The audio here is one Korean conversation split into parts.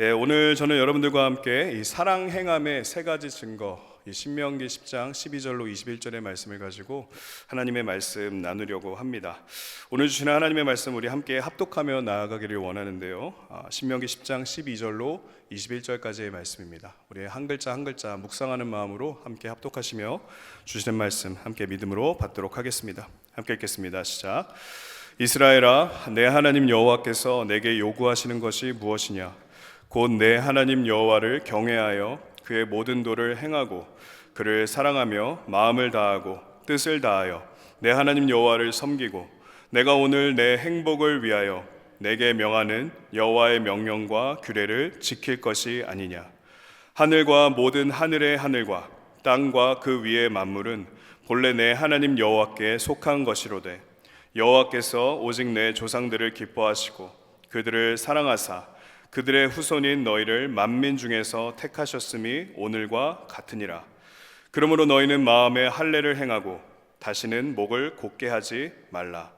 네, 오늘 저는 여러분들과 함께 이 사랑 행함의 세 가지 증거, 이 신명기 10장 12절로 21절의 말씀을 가지고 하나님의 말씀 나누려고 합니다. 오늘 주시는 하나님의 말씀 우리 함께 합독하며 나아가기를 원하는데요. 신명기 10장 12절로 21절까지의 말씀입니다. 우리 한 글자 한 글자 묵상하는 마음으로 함께 합독하시며 주시는 말씀 함께 믿음으로 받도록 하겠습니다. 함께 읽겠습니다. 시작. 이스라엘아, 내 하나님 여호와께서 내게 요구하시는 것이 무엇이냐? 곧 내 하나님 여호와를 경외하여 그의 모든 도를 행하고 그를 사랑하며 마음을 다하고 뜻을 다하여 내 하나님 여호와를 섬기고 내가 오늘 내 행복을 위하여 내게 명하는 여호와의 명령과 규례를 지킬 것이 아니냐. 하늘과 모든 하늘의 하늘과 땅과 그 위의 만물은 본래 내 하나님 여호와께 속한 것이로되 여호와께서 오직 내 조상들을 기뻐하시고 그들을 사랑하사 그들의 후손인 너희를 만민 중에서 택하셨음이 오늘과 같으니라. 그러므로 너희는 마음에 할례를 행하고 다시는 목을 곧게 하지 말라.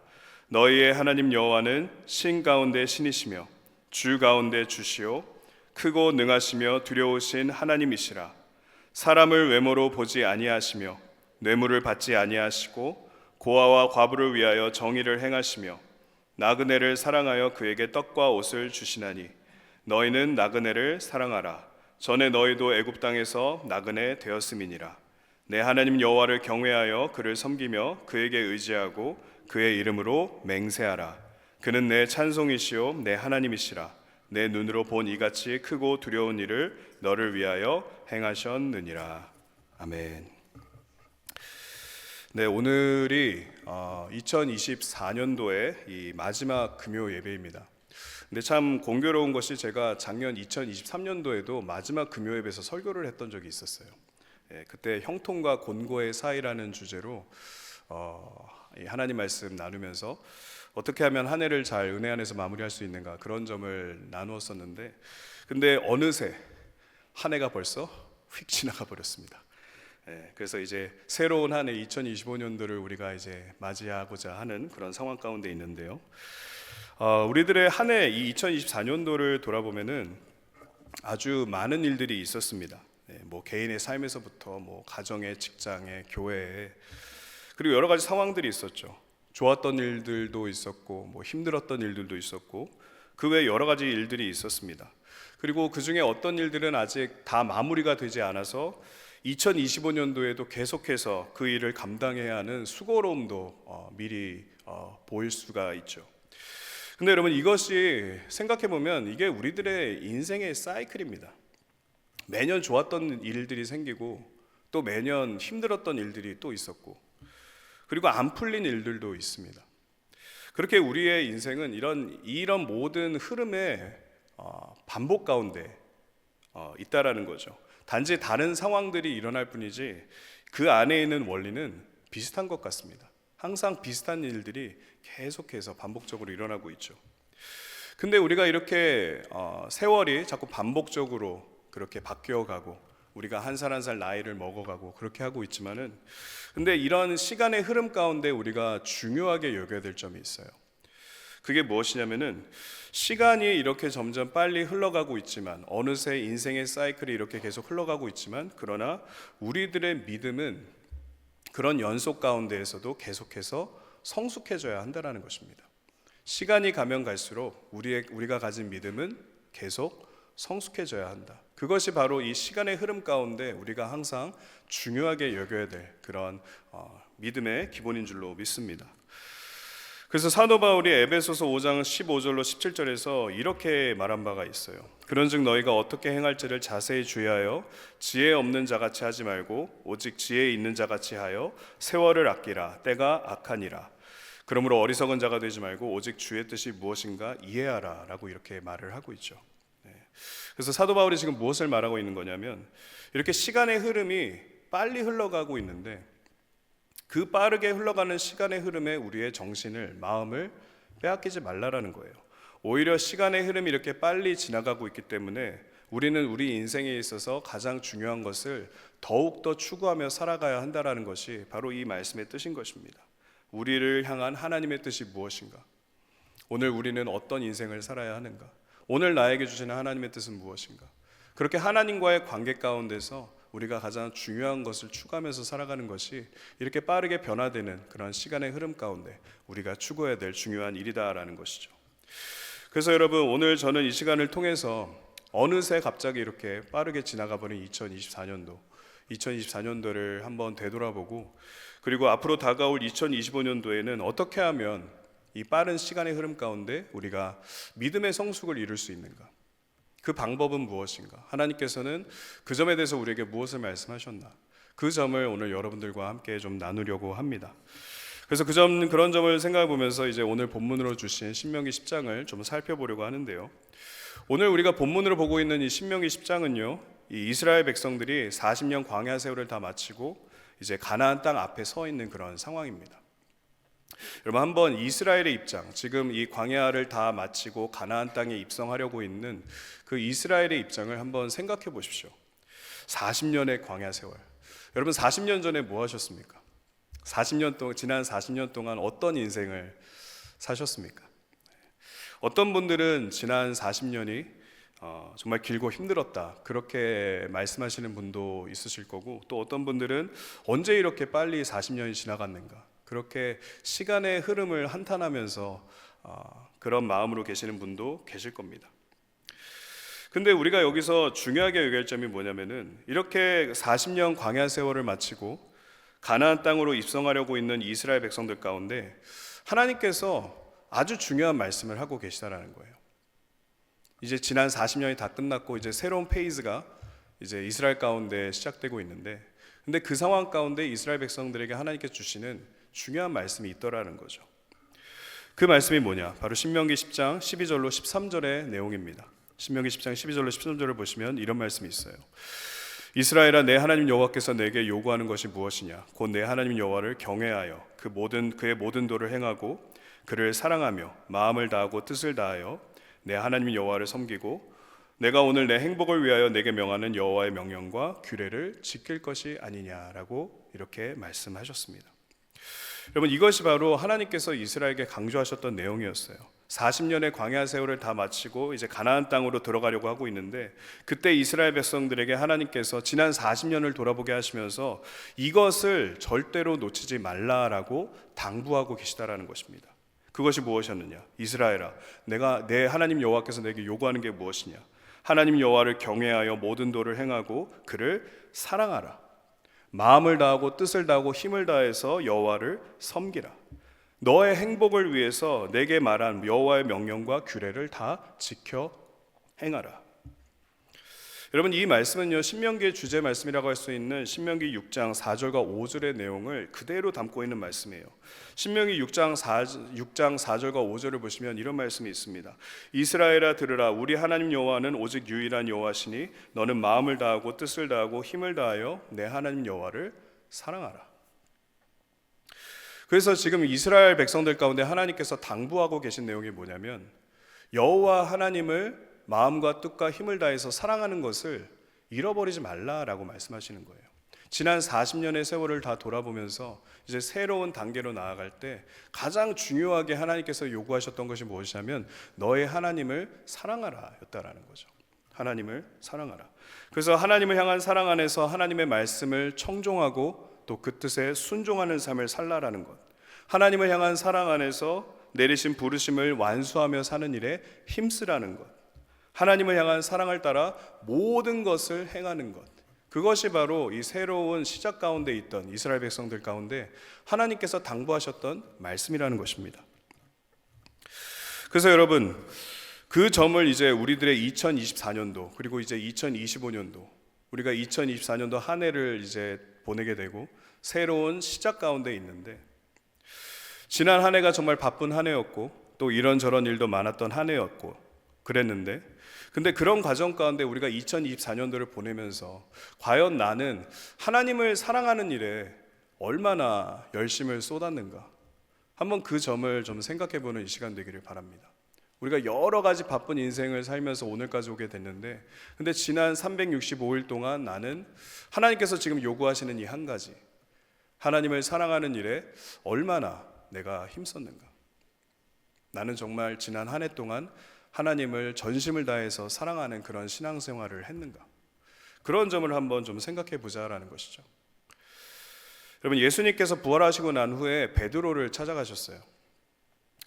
너희의 하나님 여호와는 신 가운데 신이시며 주 가운데 주시오 크고 능하시며 두려우신 하나님이시라. 사람을 외모로 보지 아니하시며 뇌물을 받지 아니하시고 고아와 과부를 위하여 정의를 행하시며 나그네를 사랑하여 그에게 떡과 옷을 주시나니 너희는 나그네를 사랑하라. 전에 너희도 애굽 땅에서 나그네 되었음이니라. 내 하나님 여호와를 경외하여 그를 섬기며 그에게 의지하고 그의 이름으로 맹세하라. 그는 내 찬송이시요 내 하나님이시라. 내 눈으로 본 이같이 크고 두려운 일을 너를 위하여 행하셨느니라. 아멘. 네, 오늘이 2024년도의 이 마지막 금요 예배입니다. 근데 참 공교로운 것이 제가 작년 2023년도에도 마지막 금요 예배에서 설교를 했던 적이 있었어요. 그때 형통과 곤고의 사이라는 주제로 하나님 말씀 나누면서 어떻게 하면 한 해를 잘 은혜 안에서 마무리할 수 있는가 그런 점을 나누었었는데, 근데 어느새 한 해가 벌써 휙 지나가 버렸습니다. 그래서 이제 새로운 한 해 2025년도를 우리가 이제 맞이하고자 하는 그런 상황 가운데 있는데요. 우리들의 한 해 이 2024년도를 돌아보면은 아주 많은 일들이 있었습니다. 뭐 개인의 삶에서부터 뭐 가정에, 직장에, 교회에, 그리고 여러 가지 상황들이 있었죠. 좋았던 일들도 있었고 뭐 힘들었던 일들도 있었고 그 외에 여러 가지 일들이 있었습니다. 그리고 그 중에 어떤 일들은 아직 다 마무리가 되지 않아서 2025년도에도 계속해서 그 일을 감당해야 하는 수고로움도 미리 보일 수가 있죠. 근데 여러분, 이것이 생각해보면 이게 우리들의 인생의 사이클입니다. 매년 좋았던 일들이 생기고 또 매년 힘들었던 일들이 또 있었고 그리고 안 풀린 일들도 있습니다. 그렇게 우리의 인생은 이런 모든 흐름의 반복 가운데 있다라는 거죠. 단지 다른 상황들이 일어날 뿐이지 그 안에 있는 원리는 비슷한 것 같습니다. 항상 비슷한 일들이 계속해서 반복적으로 일어나고 있죠. 근데 우리가 이렇게 세월이 자꾸 반복적으로 그렇게 바뀌어가고 우리가 한 살 한 살 나이를 먹어가고 그렇게 하고 있지만은, 근데 이런 시간의 흐름 가운데 우리가 중요하게 여겨야 될 점이 있어요. 그게 무엇이냐면은 시간이 이렇게 점점 빨리 흘러가고 있지만, 어느새 인생의 사이클이 이렇게 계속 흘러가고 있지만, 그러나 우리들의 믿음은 그런 연속 가운데에서도 계속해서 성숙해져야 한다는 것입니다. 시간이 가면 갈수록 우리가 가진 믿음은 계속 성숙해져야 한다. 그것이 바로 이 시간의 흐름 가운데 우리가 항상 중요하게 여겨야 될 그런 믿음의 기본인 줄로 믿습니다. 그래서 사도 바울이 에베소서 5장 15절로 17절에서 이렇게 말한 바가 있어요. 그런즉 너희가 어떻게 행할지를 자세히 주의하여 지혜 없는 자같이 하지 말고 오직 지혜 있는 자같이 하여 세월을 아끼라. 때가 악하니라. 그러므로 어리석은 자가 되지 말고 오직 주의 뜻이 무엇인가 이해하라 라고 이렇게 말을 하고 있죠. 그래서 사도 바울이 지금 무엇을 말하고 있는 거냐면, 이렇게 시간의 흐름이 빨리 흘러가고 있는데 그 빠르게 흘러가는 시간의 흐름에 우리의 정신을, 마음을 빼앗기지 말라라는 거예요. 오히려 시간의 흐름이 이렇게 빨리 지나가고 있기 때문에 우리는 우리 인생에 있어서 가장 중요한 것을 더욱더 추구하며 살아가야 한다는 것이 바로 이 말씀의 뜻인 것입니다. 우리를 향한 하나님의 뜻이 무엇인가? 오늘 우리는 어떤 인생을 살아야 하는가? 오늘 나에게 주시는 하나님의 뜻은 무엇인가? 그렇게 하나님과의 관계 가운데서 우리가 가장 중요한 것을 추구하면서 살아가는 것이 이렇게 빠르게 변화되는 그런 시간의 흐름 가운데 우리가 추구해야 될 중요한 일이다라는 것이죠. 그래서 여러분, 오늘 저는 이 시간을 통해서 어느새 갑자기 이렇게 빠르게 지나가 버린 2024년도를 한번 되돌아보고, 그리고 앞으로 다가올 2025년도에는 어떻게 하면 이 빠른 시간의 흐름 가운데 우리가 믿음의 성숙을 이룰 수 있는가? 그 방법은 무엇인가? 하나님께서는 그 점에 대해서 우리에게 무엇을 말씀하셨나? 그 점을 오늘 여러분들과 함께 좀 나누려고 합니다. 그래서 그런 점을 생각해 보면서 이제 오늘 본문으로 주신 신명기 10장을 좀 살펴보려고 하는데요. 오늘 우리가 본문으로 보고 있는 이 신명기 10장은요, 이 이스라엘 백성들이 40년 광야 세월을 다 마치고 이제 가나안 땅 앞에 서 있는 그런 상황입니다. 여러분, 한번 이스라엘의 입장, 지금 이 광야를 다 마치고 가나안 땅에 입성하려고 있는 그 이스라엘의 입장을 한번 생각해 보십시오. 40년의 광야 세월. 여러분, 40년 전에 뭐 하셨습니까? 지난 40년 동안 어떤 인생을 사셨습니까? 어떤 분들은 지난 40년이 정말 길고 힘들었다, 그렇게 말씀하시는 분도 있으실 거고, 또 어떤 분들은 언제 이렇게 빨리 40년이 지나갔는가, 그렇게 시간의 흐름을 한탄하면서 그런 마음으로 계시는 분도 계실 겁니다. 근데 우리가 여기서 중요하게 얘기할 점이 뭐냐면은, 이렇게 40년 광야 세월을 마치고 가나안 땅으로 입성하려고 있는 이스라엘 백성들 가운데 하나님께서 아주 중요한 말씀을 하고 계시다라는 거예요. 이제 지난 40년이 다 끝났고 이제 새로운 페이지가 이제 이스라엘 가운데 시작되고 있는데, 근데 그 상황 가운데 이스라엘 백성들에게 하나님께서 주시는 중요한 말씀이 있더라는 거죠. 그 말씀이 뭐냐? 바로 신명기 10장 12절로 13절의 내용입니다. 신명기 10장 12절로 13절을 보시면 이런 말씀이 있어요. 이스라엘아, 내 하나님 여호와께서 내게 요구하는 것이 무엇이냐? 곧 내 하나님 여호와를 경외하여 그의 모든 도를 행하고 그를 사랑하며 마음을 다하고 뜻을 다하여 내 하나님 여호와를 섬기고 내가 오늘 내 행복을 위하여 내게 명하는 여호와의 명령과 규례를 지킬 것이 아니냐라고 이렇게 말씀하셨습니다. 여러분, 이것이 바로 하나님께서 이스라엘에게 강조하셨던 내용이었어요. 40년의 광야 세월을 다 마치고 이제 가나안 땅으로 들어가려고 하고 있는데, 그때 이스라엘 백성들에게 하나님께서 지난 40년을 돌아보게 하시면서 이것을 절대로 놓치지 말라라고 당부하고 계시다라는 것입니다. 그것이 무엇이었느냐? 이스라엘아, 내 하나님 여호와께서 내게 요구하는 게 무엇이냐? 하나님 여호와를 경외하여 모든 도를 행하고 그를 사랑하라. 마음을 다하고 뜻을 다하고 힘을 다해서 여호와를 섬기라. 너의 행복을 위해서 내게 말한 여호와의 명령과 규례를 다 지켜 행하라. 여러분, 이 말씀은요, 신명기의 주제 말씀이라고 할 수 있는 신명기 6장 4절과 5절의 내용을 그대로 담고 있는 말씀이에요. 신명기 6장 4절과 5절을 보시면 이런 말씀이 있습니다. 이스라엘아, 들으라. 우리 하나님 여호와는 오직 유일한 여호와시니 너는 마음을 다하고 뜻을 다하고 힘을 다하여 내 하나님 여호와를 사랑하라. 그래서 지금 이스라엘 백성들 가운데 하나님께서 당부하고 계신 내용이 뭐냐면, 여호와 하나님을 마음과 뜻과 힘을 다해서 사랑하는 것을 잃어버리지 말라라고 말씀하시는 거예요. 지난 40년의 세월을 다 돌아보면서 이제 새로운 단계로 나아갈 때 가장 중요하게 하나님께서 요구하셨던 것이 무엇이냐면, 너의 하나님을 사랑하라 였다라는 거죠. 하나님을 사랑하라. 그래서 하나님을 향한 사랑 안에서 하나님의 말씀을 청종하고 또 그 뜻에 순종하는 삶을 살라라는 것, 하나님을 향한 사랑 안에서 내리신 부르심을 완수하며 사는 일에 힘쓰라는 것, 하나님을 향한 사랑을 따라 모든 것을 행하는 것, 그것이 바로 이 새로운 시작 가운데 있던 이스라엘 백성들 가운데 하나님께서 당부하셨던 말씀이라는 것입니다. 그래서 여러분, 그 점을 이제 우리들의 2024년도 그리고 이제 2025년도, 우리가 2024년도 한 해를 이제 보내게 되고 새로운 시작 가운데 있는데, 지난 한 해가 정말 바쁜 한 해였고 또 이런저런 일도 많았던 한 해였고 그랬는데, 근데 그런 과정 가운데 우리가 2024년도를 보내면서 과연 나는 하나님을 사랑하는 일에 얼마나 열심을 쏟았는가, 한번 그 점을 좀 생각해보는 이 시간 되기를 바랍니다. 우리가 여러 가지 바쁜 인생을 살면서 오늘까지 오게 됐는데, 근데 지난 365일 동안 나는 하나님께서 지금 요구하시는 이 한 가지, 하나님을 사랑하는 일에 얼마나 내가 힘썼는가. 나는 정말 지난 한 해 동안 하나님을 전심을 다해서 사랑하는 그런 신앙생활을 했는가? 그런 점을 한번 좀 생각해 보자라는 것이죠. 여러분, 예수님께서 부활하시고 난 후에 베드로를 찾아가셨어요.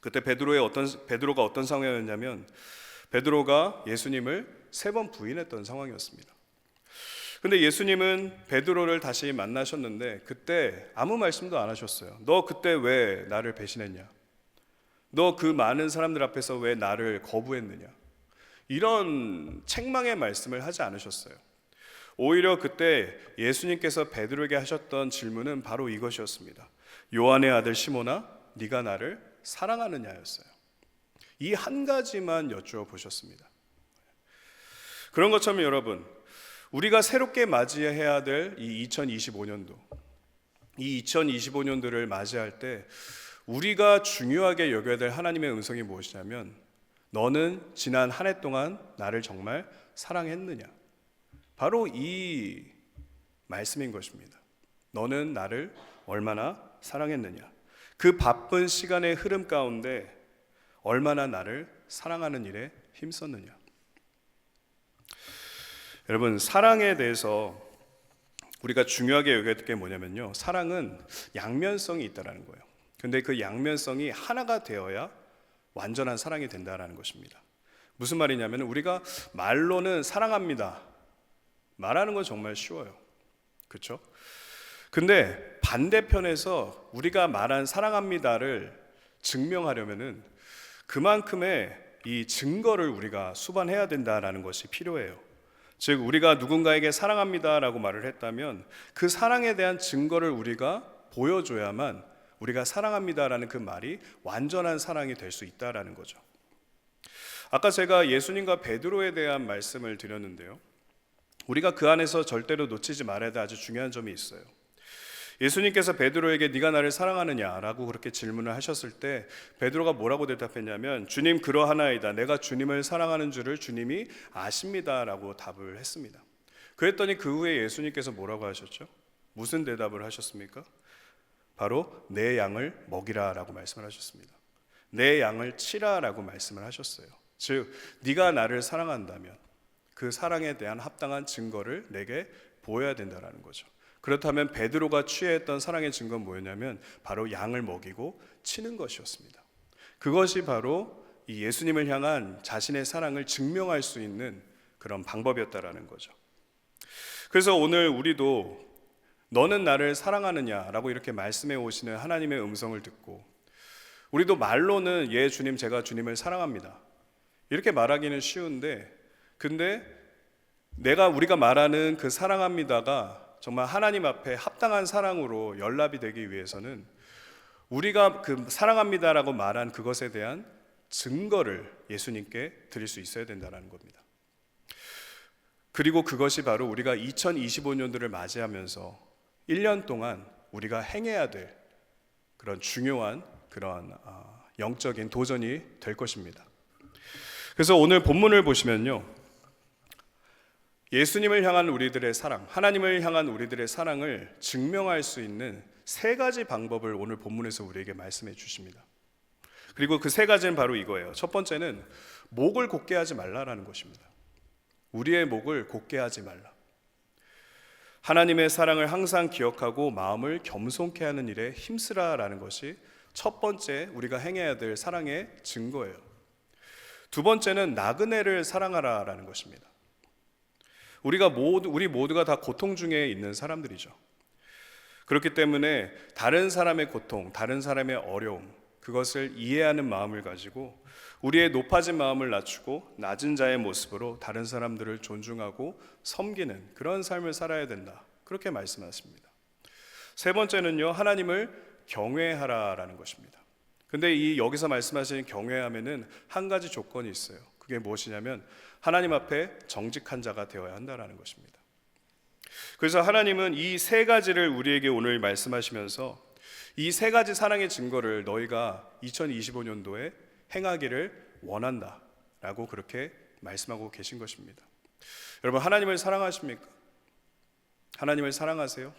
그때 베드로가 어떤 상황이었냐면 베드로가 예수님을 3번 부인했던 상황이었습니다. 근데 예수님은 베드로를 다시 만나셨는데 그때 아무 말씀도 안 하셨어요. 너 그때 왜 나를 배신했냐? 너 그 많은 사람들 앞에서 왜 나를 거부했느냐? 이런 책망의 말씀을 하지 않으셨어요. 오히려 그때 예수님께서 베드로에게 하셨던 질문은 바로 이것이었습니다. 요한의 아들 시몬아, 네가 나를 사랑하느냐였어요. 이 한 가지만 여쭈어보셨습니다. 그런 것처럼 여러분, 우리가 새롭게 맞이해야 될 이 2025년도, 이 2025년도를 맞이할 때 우리가 중요하게 여겨야 될 하나님의 음성이 무엇이냐면 너는 지난 한 해 동안 나를 정말 사랑했느냐? 바로 이 말씀인 것입니다. 너는 나를 얼마나 사랑했느냐? 그 바쁜 시간의 흐름 가운데 얼마나 나를 사랑하는 일에 힘썼느냐? 여러분, 사랑에 대해서 우리가 중요하게 여겨야 될 게 뭐냐면요, 사랑은 양면성이 있다라는 거예요. 근데 그 양면성이 하나가 되어야 완전한 사랑이 된다라는 것입니다. 무슨 말이냐면 우리가 말로는 사랑합니다 말하는 건 정말 쉬워요. 그렇죠? 근데 반대편에서 우리가 말한 사랑합니다를 증명하려면은 그만큼의 이 증거를 우리가 수반해야 된다라는 것이 필요해요. 즉 우리가 누군가에게 사랑합니다라고 말을 했다면 그 사랑에 대한 증거를 우리가 보여줘야만 우리가 사랑합니다라는 그 말이 완전한 사랑이 될 수 있다라는 거죠. 아까 제가 예수님과 베드로에 대한 말씀을 드렸는데요, 우리가 그 안에서 절대로 놓치지 말아야 될 아주 중요한 점이 있어요. 예수님께서 베드로에게 네가 나를 사랑하느냐라고 그렇게 질문을 하셨을 때 베드로가 뭐라고 대답했냐면 주님 그러하나이다, 내가 주님을 사랑하는 줄을 주님이 아십니다라고 답을 했습니다. 그랬더니 그 후에 예수님께서 뭐라고 하셨죠? 무슨 대답을 하셨습니까? 바로 내 양을 먹이라라고 말씀을 하셨습니다. 내 양을 치라라고 말씀을 하셨어요. 즉 네가 나를 사랑한다면 그 사랑에 대한 합당한 증거를 내게 보여야 된다는 거죠. 그렇다면 베드로가 취했던 사랑의 증거는 뭐였냐면 바로 양을 먹이고 치는 것이었습니다. 그것이 바로 이 예수님을 향한 자신의 사랑을 증명할 수 있는 그런 방법이었다라는 거죠. 그래서 오늘 우리도 너는 나를 사랑하느냐라고 이렇게 말씀해 오시는 하나님의 음성을 듣고 우리도 말로는 예 주님 제가 주님을 사랑합니다 이렇게 말하기는 쉬운데, 근데 우리가 말하는 그 사랑합니다가 정말 하나님 앞에 합당한 사랑으로 연락이 되기 위해서는 우리가 그 사랑합니다라고 말한 그것에 대한 증거를 예수님께 드릴 수 있어야 된다는 겁니다. 그리고 그것이 바로 우리가 2025년도를 맞이하면서 1년 동안 우리가 행해야 될 그런 중요한 그런 영적인 도전이 될 것입니다. 그래서 오늘 본문을 보시면요, 예수님을 향한 우리들의 사랑, 하나님을 향한 우리들의 사랑을 증명할 수 있는 3가지 방법을 오늘 본문에서 우리에게 말씀해 주십니다. 그리고 그 3가지는 바로 이거예요. 첫 번째는 목을 곧게 하지 말라라는 것입니다. 우리의 목을 곧게 하지 말라. 하나님의 사랑을 항상 기억하고 마음을 겸손케 하는 일에 힘쓰라라는 것이 첫 번째 우리가 행해야 될 사랑의 증거예요. 두 번째는 나그네를 사랑하라라는 것입니다. 우리 모두가 다 고통 중에 있는 사람들이죠. 그렇기 때문에 다른 사람의 고통, 다른 사람의 어려움, 그것을 이해하는 마음을 가지고 우리의 높아진 마음을 낮추고 낮은 자의 모습으로 다른 사람들을 존중하고 섬기는 그런 삶을 살아야 된다, 그렇게 말씀하십니다. 세 번째는요, 하나님을 경외하라라는 것입니다. 근데 여기서 말씀하시는 경외하면은 한 가지 조건이 있어요. 그게 무엇이냐면 하나님 앞에 정직한 자가 되어야 한다라는 것입니다. 그래서 하나님은 이 3가지를 우리에게 오늘 말씀하시면서 이 3가지 사랑의 증거를 너희가 2025년도에 행하기를 원한다라고 그렇게 말씀하고 계신 것입니다. 여러분, 하나님을 사랑하십니까? 하나님을 사랑하세요?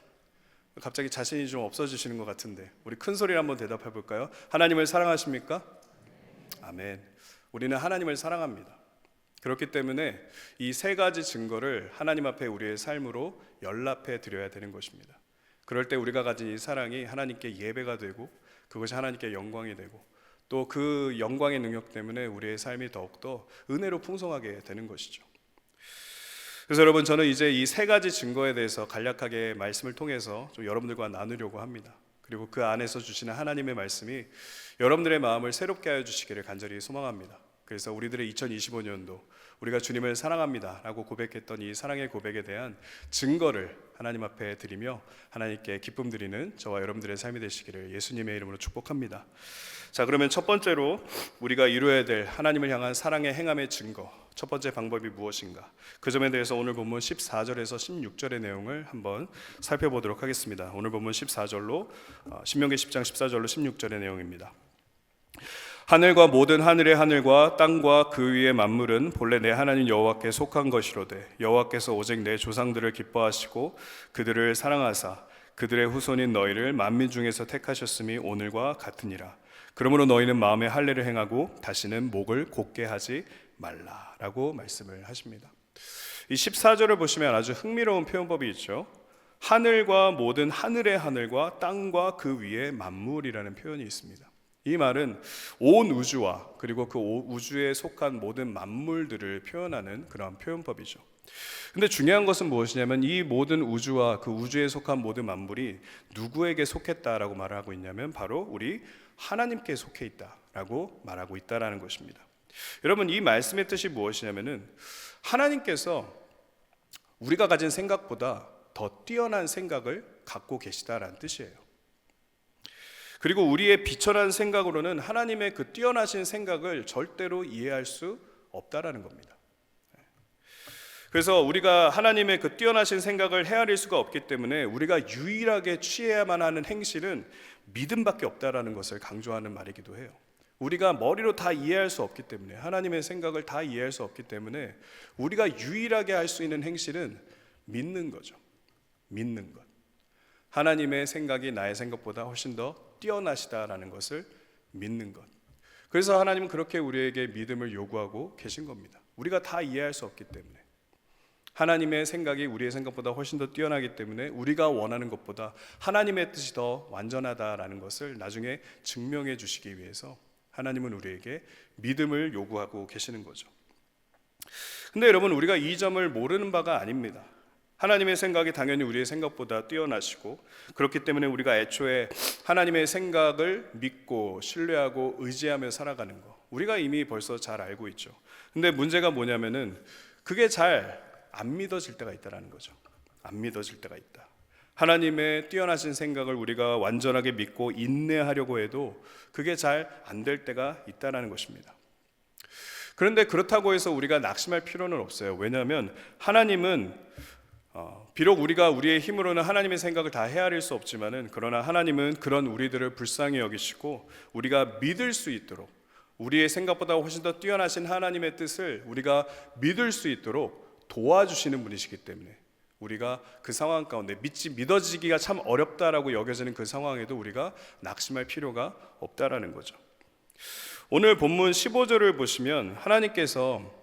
갑자기 자신이 좀 없어지시는 것 같은데 우리 큰 소리로 한번 대답해 볼까요? 하나님을 사랑하십니까? 아멘. 우리는 하나님을 사랑합니다. 그렇기 때문에 이 세 가지 증거를 하나님 앞에 우리의 삶으로 연락해 드려야 되는 것입니다. 그럴 때 우리가 가진 이 사랑이 하나님께 예배가 되고 그것이 하나님께 영광이 되고 또 그 영광의 능력 때문에 우리의 삶이 더욱더 은혜로 풍성하게 되는 것이죠. 그래서 여러분, 저는 이제 이 세 가지 증거에 대해서 간략하게 말씀을 통해서 좀 여러분들과 나누려고 합니다. 그리고 그 안에서 주시는 하나님의 말씀이 여러분들의 마음을 새롭게 하여 주시기를 간절히 소망합니다. 그래서 우리들의 2025년도 우리가 주님을 사랑합니다 라고 고백했던 이 사랑의 고백에 대한 증거를 하나님 앞에 드리며 하나님께 기쁨 드리는 저와 여러분들의 삶이 되시기를 예수님의 이름으로 축복합니다. 자, 그러면 첫 번째로 우리가 이루어야 될 하나님을 향한 사랑의 행함의 증거, 첫 번째 방법이 무엇인가? 그 점에 대해서 오늘 본문 14절에서 16절의 내용을 한번 살펴보도록 하겠습니다. 오늘 본문 14절로 신명기 10장 14절로 16절의 내용입니다. 하늘과 모든 하늘의 하늘과 땅과 그 위의 만물은 본래 내 하나님 여호와께 속한 것이로되 여호와께서 오직 내 조상들을 기뻐하시고 그들을 사랑하사 그들의 후손인 너희를 만민 중에서 택하셨음이 오늘과 같으니라. 그러므로 너희는 마음에 할례를 행하고 다시는 목을 곧게 하지 말라라고 말씀을 하십니다. 이 14절을 보시면 아주 흥미로운 표현법이 있죠. 하늘과 모든 하늘의 하늘과 땅과 그 위의 만물이라는 표현이 있습니다. 이 말은 온 우주와 그리고 그 우주에 속한 모든 만물들을 표현하는 그런 표현법이죠. 근데 중요한 것은 무엇이냐면 이 모든 우주와 그 우주에 속한 모든 만물이 누구에게 속했다라고 말을 하고 있냐면 바로 우리 하나님께 속해 있다라고 말하고 있다라는 것입니다. 여러분, 이 말씀의 뜻이 무엇이냐면은 하나님께서 우리가 가진 생각보다 더 뛰어난 생각을 갖고 계시다라는 뜻이에요. 그리고 우리의 비천한 생각으로는 하나님의 그 뛰어나신 생각을 절대로 이해할 수 없다라는 겁니다. 그래서 우리가 하나님의 그 뛰어나신 생각을 헤아릴 수가 없기 때문에 우리가 유일하게 취해야만 하는 행실은 믿음밖에 없다라는 것을 강조하는 말이기도 해요. 우리가 머리로 다 이해할 수 없기 때문에, 하나님의 생각을 다 이해할 수 없기 때문에 우리가 유일하게 할 수 있는 행실은 믿는 거죠. 믿는 것. 하나님의 생각이 나의 생각보다 훨씬 더 뛰어나시다라는 것을 믿는 것. 그래서 하나님은 그렇게 우리에게 믿음을 요구하고 계신 겁니다. 우리가 다 이해할 수 없기 때문에, 하나님의 생각이 우리의 생각보다 훨씬 더 뛰어나기 때문에 우리가 원하는 것보다 하나님의 뜻이 더 완전하다라는 것을 나중에 증명해 주시기 위해서 하나님은 우리에게 믿음을 요구하고 계시는 거죠. 근데 여러분, 우리가 이 점을 모르는 바가 아닙니다. 하나님의 생각이 당연히 우리의 생각보다 뛰어나시고, 그렇기 때문에 우리가 애초에 하나님의 생각을 믿고 신뢰하고 의지하며 살아가는 거, 우리가 이미 벌써 잘 알고 있죠. 근데 문제가 뭐냐면은 그게 잘 안 믿어질 때가 있다는 거죠. 안 믿어질 때가 있다. 하나님의 뛰어나신 생각을 우리가 완전하게 믿고 인내하려고 해도 그게 잘 안 될 때가 있다는 것입니다. 그런데 그렇다고 해서 우리가 낙심할 필요는 없어요. 왜냐하면 하나님은 비록 우리가 우리의 힘으로는 하나님의 생각을 다 헤아릴 수 없지만은, 그러나 하나님은 그런 우리들을 불쌍히 여기시고 우리가 믿을 수 있도록, 우리의 생각보다 훨씬 더 뛰어나신 하나님의 뜻을 우리가 믿을 수 있도록 도와주시는 분이시기 때문에 우리가 그 상황 가운데 믿어지기가 참 어렵다라고 여겨지는 그 상황에도 우리가 낙심할 필요가 없다라는 거죠. 오늘 본문 15절을 보시면 하나님께서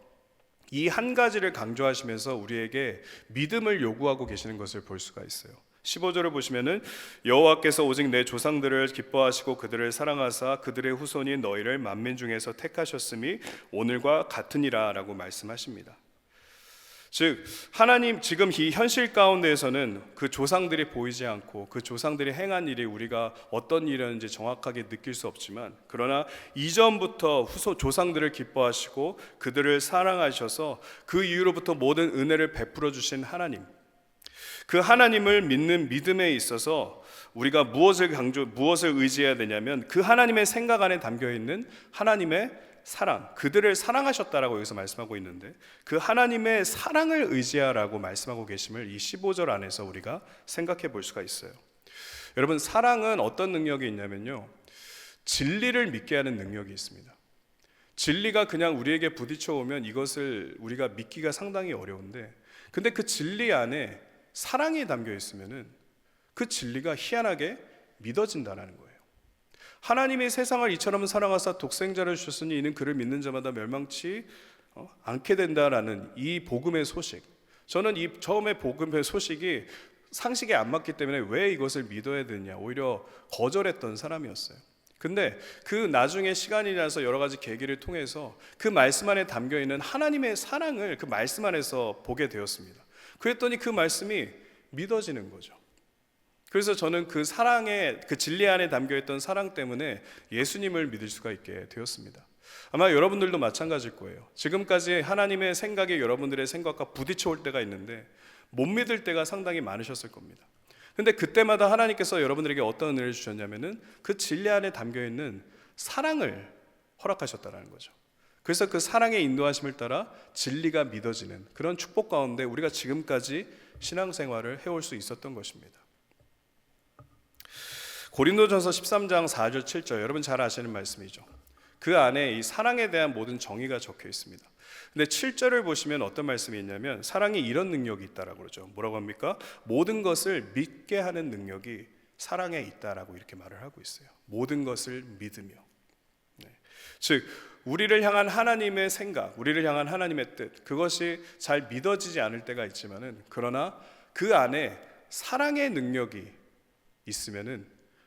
이 한 가지를 강조하시면서 우리에게 믿음을 요구하고 계시는 것을 볼 수가 있어요. 15절을 보시면은 여호와께서 오직 내 조상들을 기뻐하시고 그들을 사랑하사 그들의 후손인 너희를 만민 중에서 택하셨음이 오늘과 같으니라 라고 말씀하십니다. 즉, 하나님 지금 이 현실 가운데에서는 그 조상들이 보이지 않고 그 조상들이 행한 일이 우리가 어떤 일이었는지 정확하게 느낄 수 없지만, 그러나 이전부터 조상들을 기뻐하시고 그들을 사랑하셔서 그 이후로부터 모든 은혜를 베풀어 주신 하나님, 그 하나님을 믿는 믿음에 있어서 우리가 무엇을 의지해야 되냐면 그 하나님의 생각 안에 담겨 있는 하나님의 사랑, 그들을 사랑하셨다라고 여기서 말씀하고 있는데 그 하나님의 사랑을 의지하라고 말씀하고 계심을 이 15절 안에서 우리가 생각해 볼 수가 있어요. 여러분, 사랑은 어떤 능력이 있냐면요, 진리를 믿게 하는 능력이 있습니다. 진리가 그냥 우리에게 부딪혀 오면 이것을 우리가 믿기가 상당히 어려운데, 근데 그 진리 안에 사랑이 담겨 있으면은 그 진리가 희한하게 믿어진다는 거예요. 하나님이 세상을 이처럼 사랑하사 독생자를 주셨으니 이는 그를 믿는 자마다 멸망치 않게 된다라는 이 복음의 소식, 저는 이 처음에 복음의 소식이 상식에 안 맞기 때문에 왜 이것을 믿어야 되냐 오히려 거절했던 사람이었어요. 근데 그 나중에 시간이 지나서 여러 가지 계기를 통해서 그 말씀 안에 담겨 있는 하나님의 사랑을 그 말씀 안에서 보게 되었습니다. 그랬더니 그 말씀이 믿어지는 거죠. 그래서 저는 그 사랑의 그 진리 안에 담겨 있던 사랑 때문에 예수님을 믿을 수가 있게 되었습니다. 아마 여러분들도 마찬가지일 거예요. 지금까지 하나님의 생각이 여러분들의 생각과 부딪혀 올 때가 있는데 못 믿을 때가 상당히 많으셨을 겁니다. 근데 그때마다 하나님께서 여러분들에게 어떤 은혜를 주셨냐면은 그 진리 안에 담겨 있는 사랑을 허락하셨다는 거죠. 그래서 그 사랑의 인도하심을 따라 진리가 믿어지는 그런 축복 가운데 우리가 지금까지 신앙생활을 해올 수 있었던 것입니다. 고린도전서 13장 4절 7절 여러분 잘 아시는 말씀이죠. 그 안에 이 사랑에 대한 모든 정의가 적혀 있습니다. 근데 7절을 보시면 어떤 말씀이 있냐면 사랑이 이런 능력이 있다라고 그러죠. 뭐라고 합니까? 모든 것을 믿게 하는 능력이 사랑에 있다라고 이렇게 말을 하고 있어요. 모든 것을 믿으며. 즉 우리를 향한 하나님의 생각, 우리를 향한 하나님의 뜻, 그것이 잘 믿어지지 않을 때가 있지만은 그러나 그 안에 사랑의 능력이 있으면은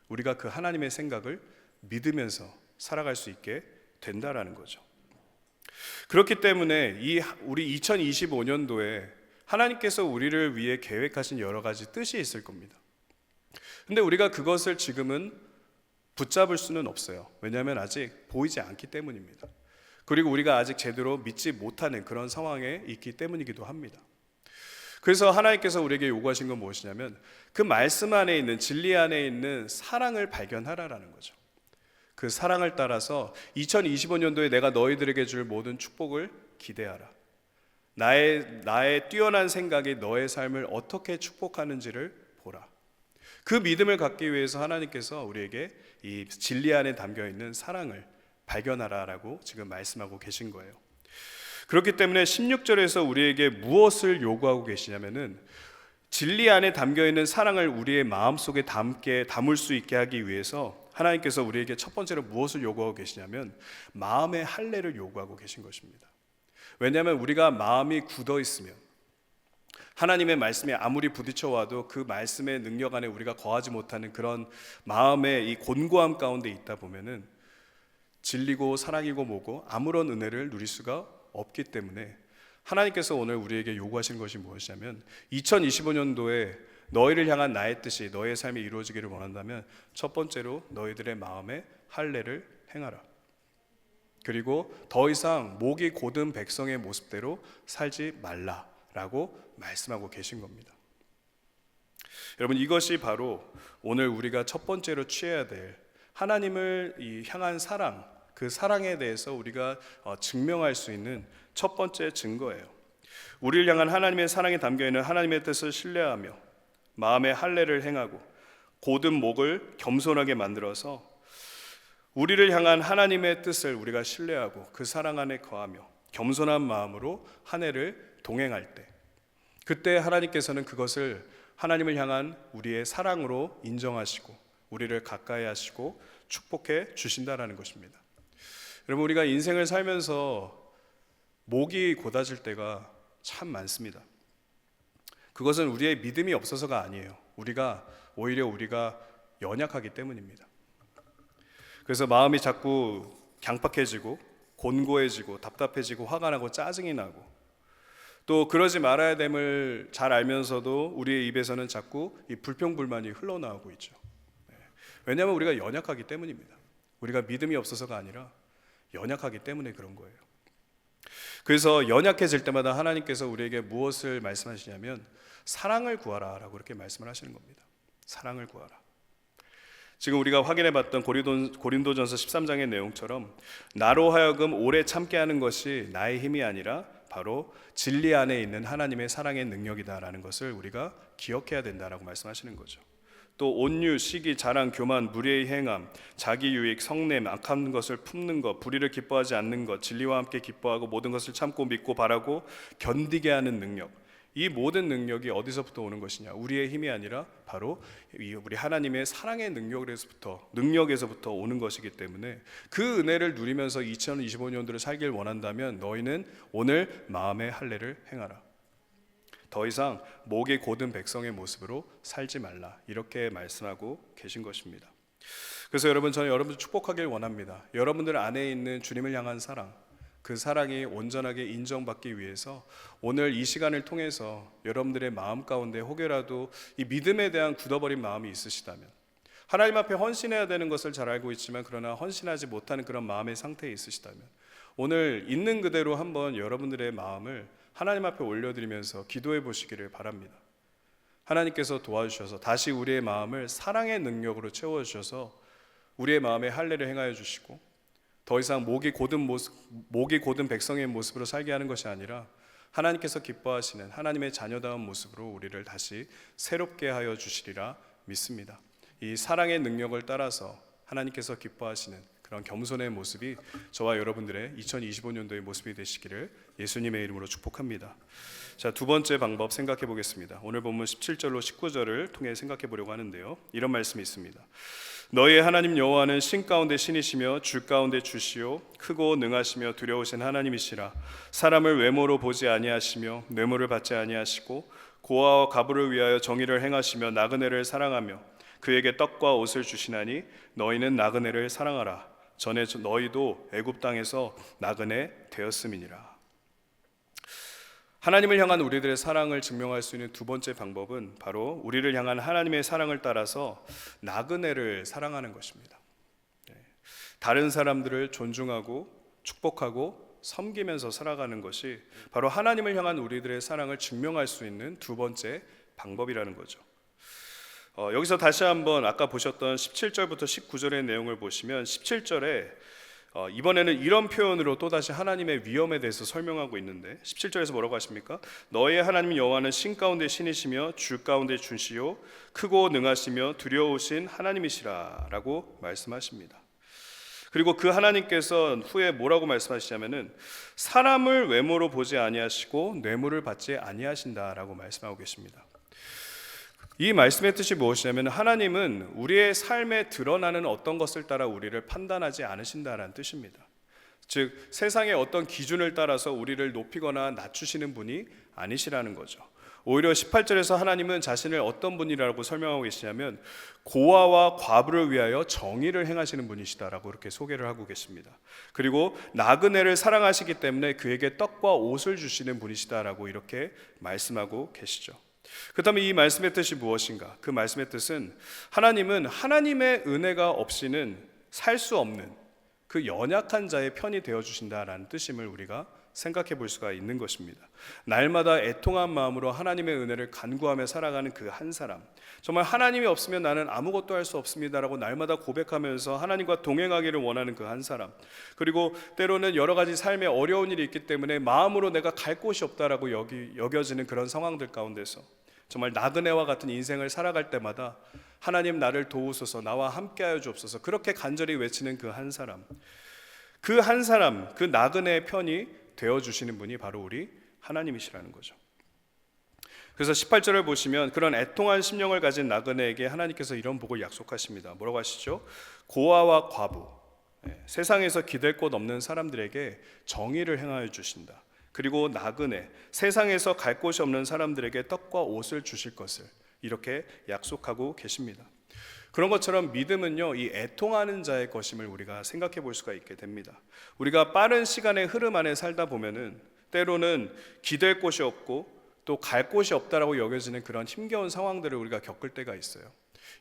우리가 그 하나님의 생각을 믿으면서 살아갈 수 있게 된다라는 거죠. 그렇기 때문에 우리 2025년도에 하나님께서 우리를 위해 계획하신 여러 가지 뜻이 있을 겁니다. 근데 우리가 그것을 지금은 붙잡을 수는 없어요. 왜냐하면 아직 보이지 않기 때문입니다. 그리고 우리가 아직 제대로 믿지 못하는 그런 상황에 있기 때문이기도 합니다. 그래서 하나님께서 우리에게 요구하신 건 무엇이냐면 그 말씀 안에 있는 진리 안에 있는 사랑을 발견하라라는 거죠. 그 사랑을 따라서 2025년도에 내가 너희들에게 줄 모든 축복을 기대하라. 나의 뛰어난 생각이 너의 삶을 어떻게 축복하는지를 보라. 그 믿음을 갖기 위해서 하나님께서 우리에게 이 진리 안에 담겨 있는 사랑을 발견하라라고 지금 말씀하고 계신 거예요. 그렇기 때문에 16절에서 우리에게 무엇을 요구하고 계시냐면은 진리 안에 담겨 있는 사랑을 우리의 마음속에 담을 수 있게 하기 위해서 하나님께서 우리에게 첫 번째로 무엇을 요구하고 계시냐면 마음의 할례를 요구하고 계신 것입니다. 왜냐하면 우리가 마음이 굳어 있으면 하나님의 말씀에 아무리 부딪혀 와도 그 말씀의 능력 안에 우리가 거하지 못하는 그런 마음의 이 곤고함 가운데 있다 보면은 진리고 사랑이고 뭐고 아무런 은혜를 누릴 수가 없기 때문에 하나님께서 오늘 우리에게 요구하신 것이 무엇이냐면 2025년도에 너희를 향한 나의 뜻이 너의 삶에 이루어지기를 원한다면 첫 번째로 너희들의 마음에 할례를 행하라. 그리고 더 이상 목이 곧은 백성의 모습대로 살지 말라라고 말씀하고 계신 겁니다. 여러분 이것이 바로 오늘 우리가 첫 번째로 취해야 될 하나님을 향한 사랑, 그 사랑에 대해서 우리가 증명할 수 있는 첫 번째 증거예요. 우리를 향한 하나님의 사랑에 담겨있는 하나님의 뜻을 신뢰하며 마음의 할례를 행하고 곧은 목을 겸손하게 만들어서 우리를 향한 하나님의 뜻을 우리가 신뢰하고 그 사랑 안에 거하며 겸손한 마음으로 한 해를 동행할 때 그때 하나님께서는 그것을 하나님을 향한 우리의 사랑으로 인정하시고 우리를 가까이 하시고 축복해 주신다라는 것입니다. 여러분 우리가 인생을 살면서 목이 곧아질 때가 참 많습니다. 그것은 우리의 믿음이 없어서가 아니에요. 오히려 우리가 연약하기 때문입니다. 그래서 마음이 자꾸 강팍해지고 곤고해지고 답답해지고 화가 나고 짜증이 나고 또 그러지 말아야 됨을 잘 알면서도 우리의 입에서는 자꾸 이 불평불만이 흘러나오고 있죠. 왜냐하면 우리가 연약하기 때문입니다. 우리가 믿음이 없어서가 아니라 연약하기 때문에 그런 거예요. 그래서 연약해질 때마다 하나님께서 우리에게 무엇을 말씀하시냐면 사랑을 구하라 라고 그렇게 말씀을 하시는 겁니다. 사랑을 구하라. 지금 우리가 확인해봤던 고린도전서 13장의 내용처럼 나로 하여금 오래 참게 하는 것이 나의 힘이 아니라 바로 진리 안에 있는 하나님의 사랑의 능력이다라는 것을 우리가 기억해야 된다라고 말씀하시는 거죠. 또 온유, 시기, 자랑, 교만, 무례의 행함, 자기 유익, 성냄, 악한 것을 품는 것, 불의를 기뻐하지 않는 것, 진리와 함께 기뻐하고 모든 것을 참고 믿고 바라고 견디게 하는 능력, 이 모든 능력이 어디서부터 오는 것이냐? 우리의 힘이 아니라 바로 우리 하나님의 사랑의 능력에서부터 오는 것이기 때문에 그 은혜를 누리면서 2025년도를 살길 원한다면 너희는 오늘 마음의 할례를 행하라. 더 이상 목이 곧은 백성의 모습으로 살지 말라. 이렇게 말씀하고 계신 것입니다. 그래서 여러분, 저는 여러분들 축복하길 원합니다. 여러분들 안에 있는 주님을 향한 사랑, 그 사랑이 온전하게 인정받기 위해서 오늘 이 시간을 통해서 여러분들의 마음 가운데 혹여라도 이 믿음에 대한 굳어버린 마음이 있으시다면, 하나님 앞에 헌신해야 되는 것을 잘 알고 있지만 그러나 헌신하지 못하는 그런 마음의 상태에 있으시다면, 오늘 있는 그대로 한번 여러분들의 마음을 하나님 앞에 올려드리면서 기도해 보시기를 바랍니다. 하나님께서 도와주셔서 다시 우리의 마음을 사랑의 능력으로 채워주셔서 우리의 마음에 할례를 행하여 주시고, 더 이상 목이 곧은 백성의 모습으로 살게 하는 것이 아니라 하나님께서 기뻐하시는 하나님의 자녀다운 모습으로 우리를 다시 새롭게 하여 주시리라 믿습니다. 이 사랑의 능력을 따라서 하나님께서 기뻐하시는 그런 겸손의 모습이 저와 여러분들의 2025년도의 모습이 되시기를 예수님의 이름으로 축복합니다. 자, 두 번째 방법 생각해 보겠습니다. 오늘 본문 17절로 19절을 통해 생각해 보려고 하는데요, 이런 말씀이 있습니다. 너희의 하나님 여호와는 신 가운데 신이시며 주 가운데 주시요 크고 능하시며 두려우신 하나님이시라. 사람을 외모로 보지 아니하시며 뇌물을 받지 아니하시고 고아와 과부를 위하여 정의를 행하시며 나그네를 사랑하며 그에게 떡과 옷을 주시나니 너희는 나그네를 사랑하라. 전에 너희도 애굽 땅에서 나그네 되었음이니라. 하나님을 향한 우리들의 사랑을 증명할 수 있는 두 번째 방법은 바로 우리를 향한 하나님의 사랑을 따라서 나그네를 사랑하는 것입니다. 다른 사람들을 존중하고 축복하고 섬기면서 살아가는 것이 바로 하나님을 향한 우리들의 사랑을 증명할 수 있는 두 번째 방법이라는 거죠. 여기서 다시 한번 아까 보셨던 17절부터 19절의 내용을 보시면 17절에 이번에는 이런 표현으로 또다시 하나님의 위엄에 대해서 설명하고 있는데 17절에서 뭐라고 하십니까? 너의 하나님 여호와는 신 가운데 신이시며 주 가운데 주시요 크고 능하시며 두려우신 하나님이시라 라고 말씀하십니다. 그리고 그 하나님께서 후에 뭐라고 말씀하시냐면은 사람을 외모로 보지 아니하시고 뇌물을 받지 아니하신다라고 말씀하고 계십니다. 이 말씀의 뜻이 무엇이냐면 하나님은 우리의 삶에 드러나는 어떤 것을 따라 우리를 판단하지 않으신다라는 뜻입니다. 즉 세상의 어떤 기준을 따라서 우리를 높이거나 낮추시는 분이 아니시라는 거죠. 오히려 18절에서 하나님은 자신을 어떤 분이라고 설명하고 계시냐면 고아와 과부를 위하여 정의를 행하시는 분이시다라고 이렇게 소개를 하고 계십니다. 그리고 나그네를 사랑하시기 때문에 그에게 떡과 옷을 주시는 분이시다라고 이렇게 말씀하고 계시죠. 그렇다면 이 말씀의 뜻이 무엇인가? 그 말씀의 뜻은 하나님은 하나님의 은혜가 없이는 살 수 없는 그 연약한 자의 편이 되어주신다라는 뜻임을 우리가 생각해 볼 수가 있는 것입니다. 날마다 애통한 마음으로 하나님의 은혜를 간구하며 살아가는 그 한 사람, 정말 하나님이 없으면 나는 아무것도 할 수 없습니다라고 날마다 고백하면서 하나님과 동행하기를 원하는 그 한 사람, 그리고 때로는 여러 가지 삶에 어려운 일이 있기 때문에 마음으로 내가 갈 곳이 없다라고 여겨지는 그런 상황들 가운데서 정말 나그네와 같은 인생을 살아갈 때마다 하나님 나를 도우소서, 나와 함께하여 주옵소서, 그렇게 간절히 외치는 그 한 사람, 그 나그네의 편이 되어주시는 분이 바로 우리 하나님이시라는 거죠. 그래서 18절을 보시면 그런 애통한 심령을 가진 나그네에게 하나님께서 이런 복을 약속하십니다. 뭐라고 하시죠? 고아와 과부, 세상에서 기댈 곳 없는 사람들에게 정의를 행하여 주신다. 그리고 나그네, 세상에서 갈 곳이 없는 사람들에게 떡과 옷을 주실 것을 이렇게 약속하고 계십니다. 그런 것처럼 믿음은요, 이 애통하는 자의 것임을 우리가 생각해 볼 수가 있게 됩니다. 우리가 빠른 시간의 흐름 안에 살다 보면은 때로는 기댈 곳이 없고 또 갈 곳이 없다라고 여겨지는 그런 힘겨운 상황들을 우리가 겪을 때가 있어요.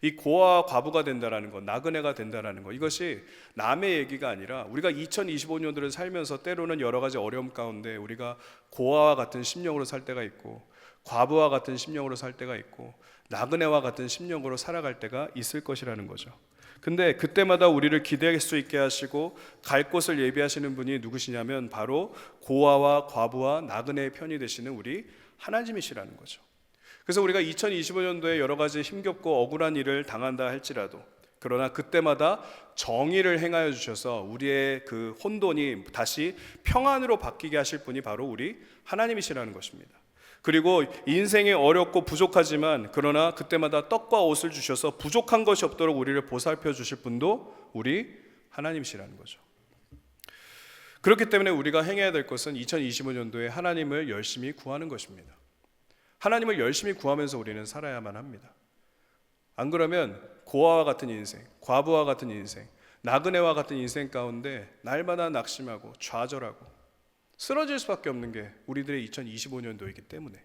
이 고아와 과부가 된다라는 것, 나그네가 된다라는 것, 이것이 남의 얘기가 아니라 우리가 2025년도를 살면서 때로는 여러 가지 어려움 가운데 우리가 고아와 같은 심령으로 살 때가 있고 과부와 같은 심령으로 살 때가 있고 나그네와 같은 심령으로 살아갈 때가 있을 것이라는 거죠. 근데 그때마다 우리를 기대할 수 있게 하시고 갈 곳을 예비하시는 분이 누구시냐면 바로 고아와 과부와 나그네의 편이 되시는 우리 하나님이시라는 거죠. 그래서 우리가 2025년도에 여러 가지 힘겹고 억울한 일을 당한다 할지라도, 그러나 그때마다 정의를 행하여 주셔서 우리의 그 혼돈이 다시 평안으로 바뀌게 하실 분이 바로 우리 하나님이시라는 것입니다. 그리고 인생이 어렵고 부족하지만 그러나 그때마다 떡과 옷을 주셔서 부족한 것이 없도록 우리를 보살펴 주실 분도 우리 하나님이시라는 거죠. 그렇기 때문에 우리가 행해야 될 것은 2025년도에 하나님을 열심히 구하는 것입니다. 하나님을 열심히 구하면서 우리는 살아야만 합니다. 안 그러면 고아와 같은 인생, 과부와 같은 인생, 나그네와 같은 인생 가운데 날마다 낙심하고 좌절하고 쓰러질 수밖에 없는 게 우리들의 2025년도이기 때문에,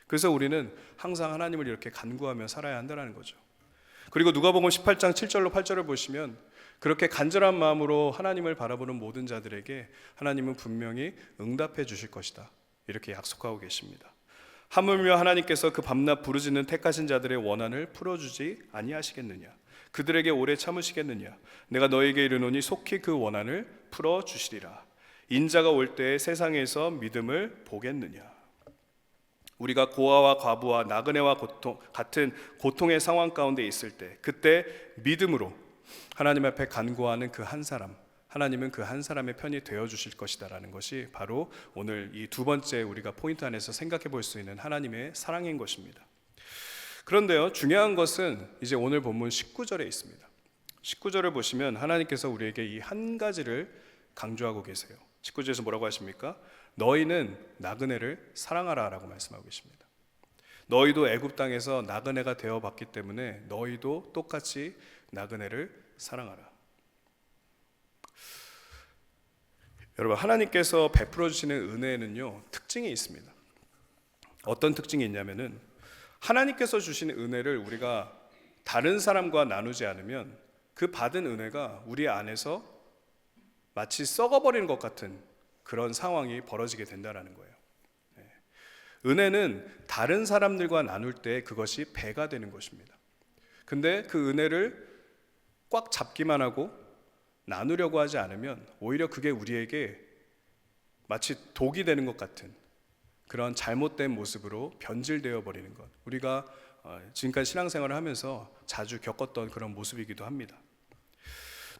그래서 우리는 항상 하나님을 이렇게 간구하며 살아야 한다는 거죠. 그리고 누가복음 18장 7절로 8절을 보시면 그렇게 간절한 마음으로 하나님을 바라보는 모든 자들에게 하나님은 분명히 응답해 주실 것이다, 이렇게 약속하고 계십니다. 하물며 하나님께서 그 밤낮 부르짖는 택하신 자들의 원한을 풀어주지 아니하시겠느냐, 그들에게 오래 참으시겠느냐, 내가 너에게 이르노니 속히 그 원한을 풀어주시리라. 인자가 올 때에 세상에서 믿음을 보겠느냐. 우리가 고아와 과부와 나그네와 같은 고통의 상황 가운데 있을 때, 그때 믿음으로 하나님 앞에 간구하는 그 한 사람, 하나님은 그 한 사람의 편이 되어 주실 것이다라는 것이 바로 오늘 이 두 번째 우리가 포인트 안에서 생각해 볼 수 있는 하나님의 사랑인 것입니다. 그런데요, 중요한 것은 이제 오늘 본문 19절에 있습니다. 19절을 보시면 하나님께서 우리에게 이 한 가지를 강조하고 계세요. 19절에서 뭐라고 하십니까? 너희는 나그네를 사랑하라 라고 말씀하고 계십니다. 너희도 애굽 땅에서 나그네가 되어봤기 때문에 너희도 똑같이 나그네를 사랑하라. 여러분, 하나님께서 베풀어 주시는 은혜에는요 특징이 있습니다. 어떤 특징이 있냐면은, 하나님께서 주시는 은혜를 우리가 다른 사람과 나누지 않으면 그 받은 은혜가 우리 안에서 마치 썩어버리는 것 같은 그런 상황이 벌어지게 된다는 거예요. 은혜는 다른 사람들과 나눌 때 그것이 배가 되는 것입니다. 근데 그 은혜를 꽉 잡기만 하고 나누려고 하지 않으면 오히려 그게 우리에게 마치 독이 되는 것 같은 그런 잘못된 모습으로 변질되어 버리는 것, 우리가 지금까지 신앙생활을 하면서 자주 겪었던 그런 모습이기도 합니다.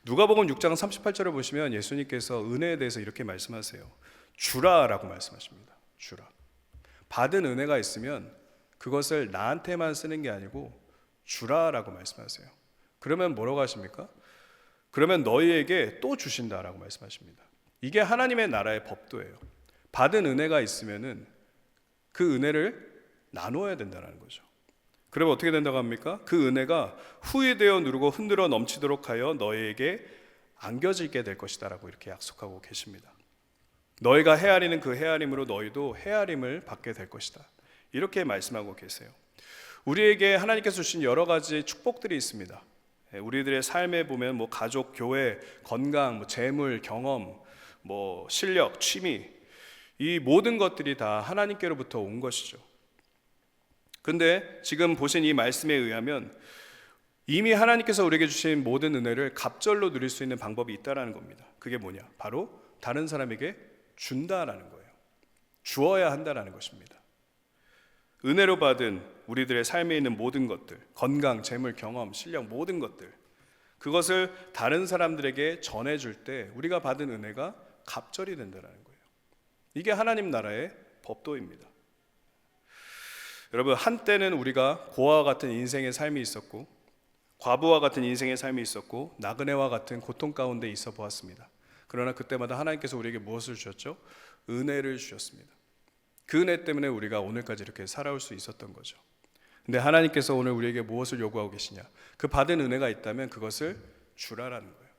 누가복음 6장 38절을 보시면 예수님께서 은혜에 대해서 이렇게 말씀하세요. 주라라고 말씀하십니다. 주라. 받은 은혜가 있으면 그것을 나한테만 쓰는 게 아니고 주라라고 말씀하세요. 그러면 뭐라고 하십니까? 그러면 너희에게 또 주신다라고 말씀하십니다. 이게 하나님의 나라의 법도예요. 받은 은혜가 있으면은 그 은혜를 나누어야 된다는 거죠. 그러면 어떻게 된다고 합니까? 그 은혜가 후회되어 누르고 흔들어 넘치도록 하여 너희에게 안겨지게 될 것이다 라고 이렇게 약속하고 계십니다. 너희가 헤아리는 그 헤아림으로 너희도 헤아림을 받게 될 것이다, 이렇게 말씀하고 계세요. 우리에게 하나님께서 주신 여러 가지 축복들이 있습니다. 우리들의 삶에 보면 가족, 교회, 건강, 재물, 경험, 실력, 취미, 이 모든 것들이 다 하나님께로부터 온 것이죠. 근데 지금 보신 이 말씀에 의하면 이미 하나님께서 우리에게 주신 모든 은혜를 갑절로 누릴 수 있는 방법이 있다는 겁니다. 그게 뭐냐? 바로 다른 사람에게 준다라는 거예요. 주어야 한다라는 것입니다. 은혜로 받은 우리들의 삶에 있는 모든 것들, 건강, 재물, 경험, 실력, 모든 것들, 그것을 다른 사람들에게 전해줄 때 우리가 받은 은혜가 갑절이 된다는 거예요. 이게 하나님 나라의 법도입니다. 여러분, 한때는 우리가 고아와 같은 인생의 삶이 있었고 과부와 같은 인생의 삶이 있었고 나그네와 같은 고통 가운데 있어 보았습니다. 그러나 그때마다 하나님께서 우리에게 무엇을 주셨죠? 은혜를 주셨습니다. 그 은혜 때문에 우리가 오늘까지 이렇게 살아올 수 있었던 거죠. 근데 하나님께서 오늘 우리에게 무엇을 요구하고 계시냐? 그 받은 은혜가 있다면 그것을 주라라는 거예요.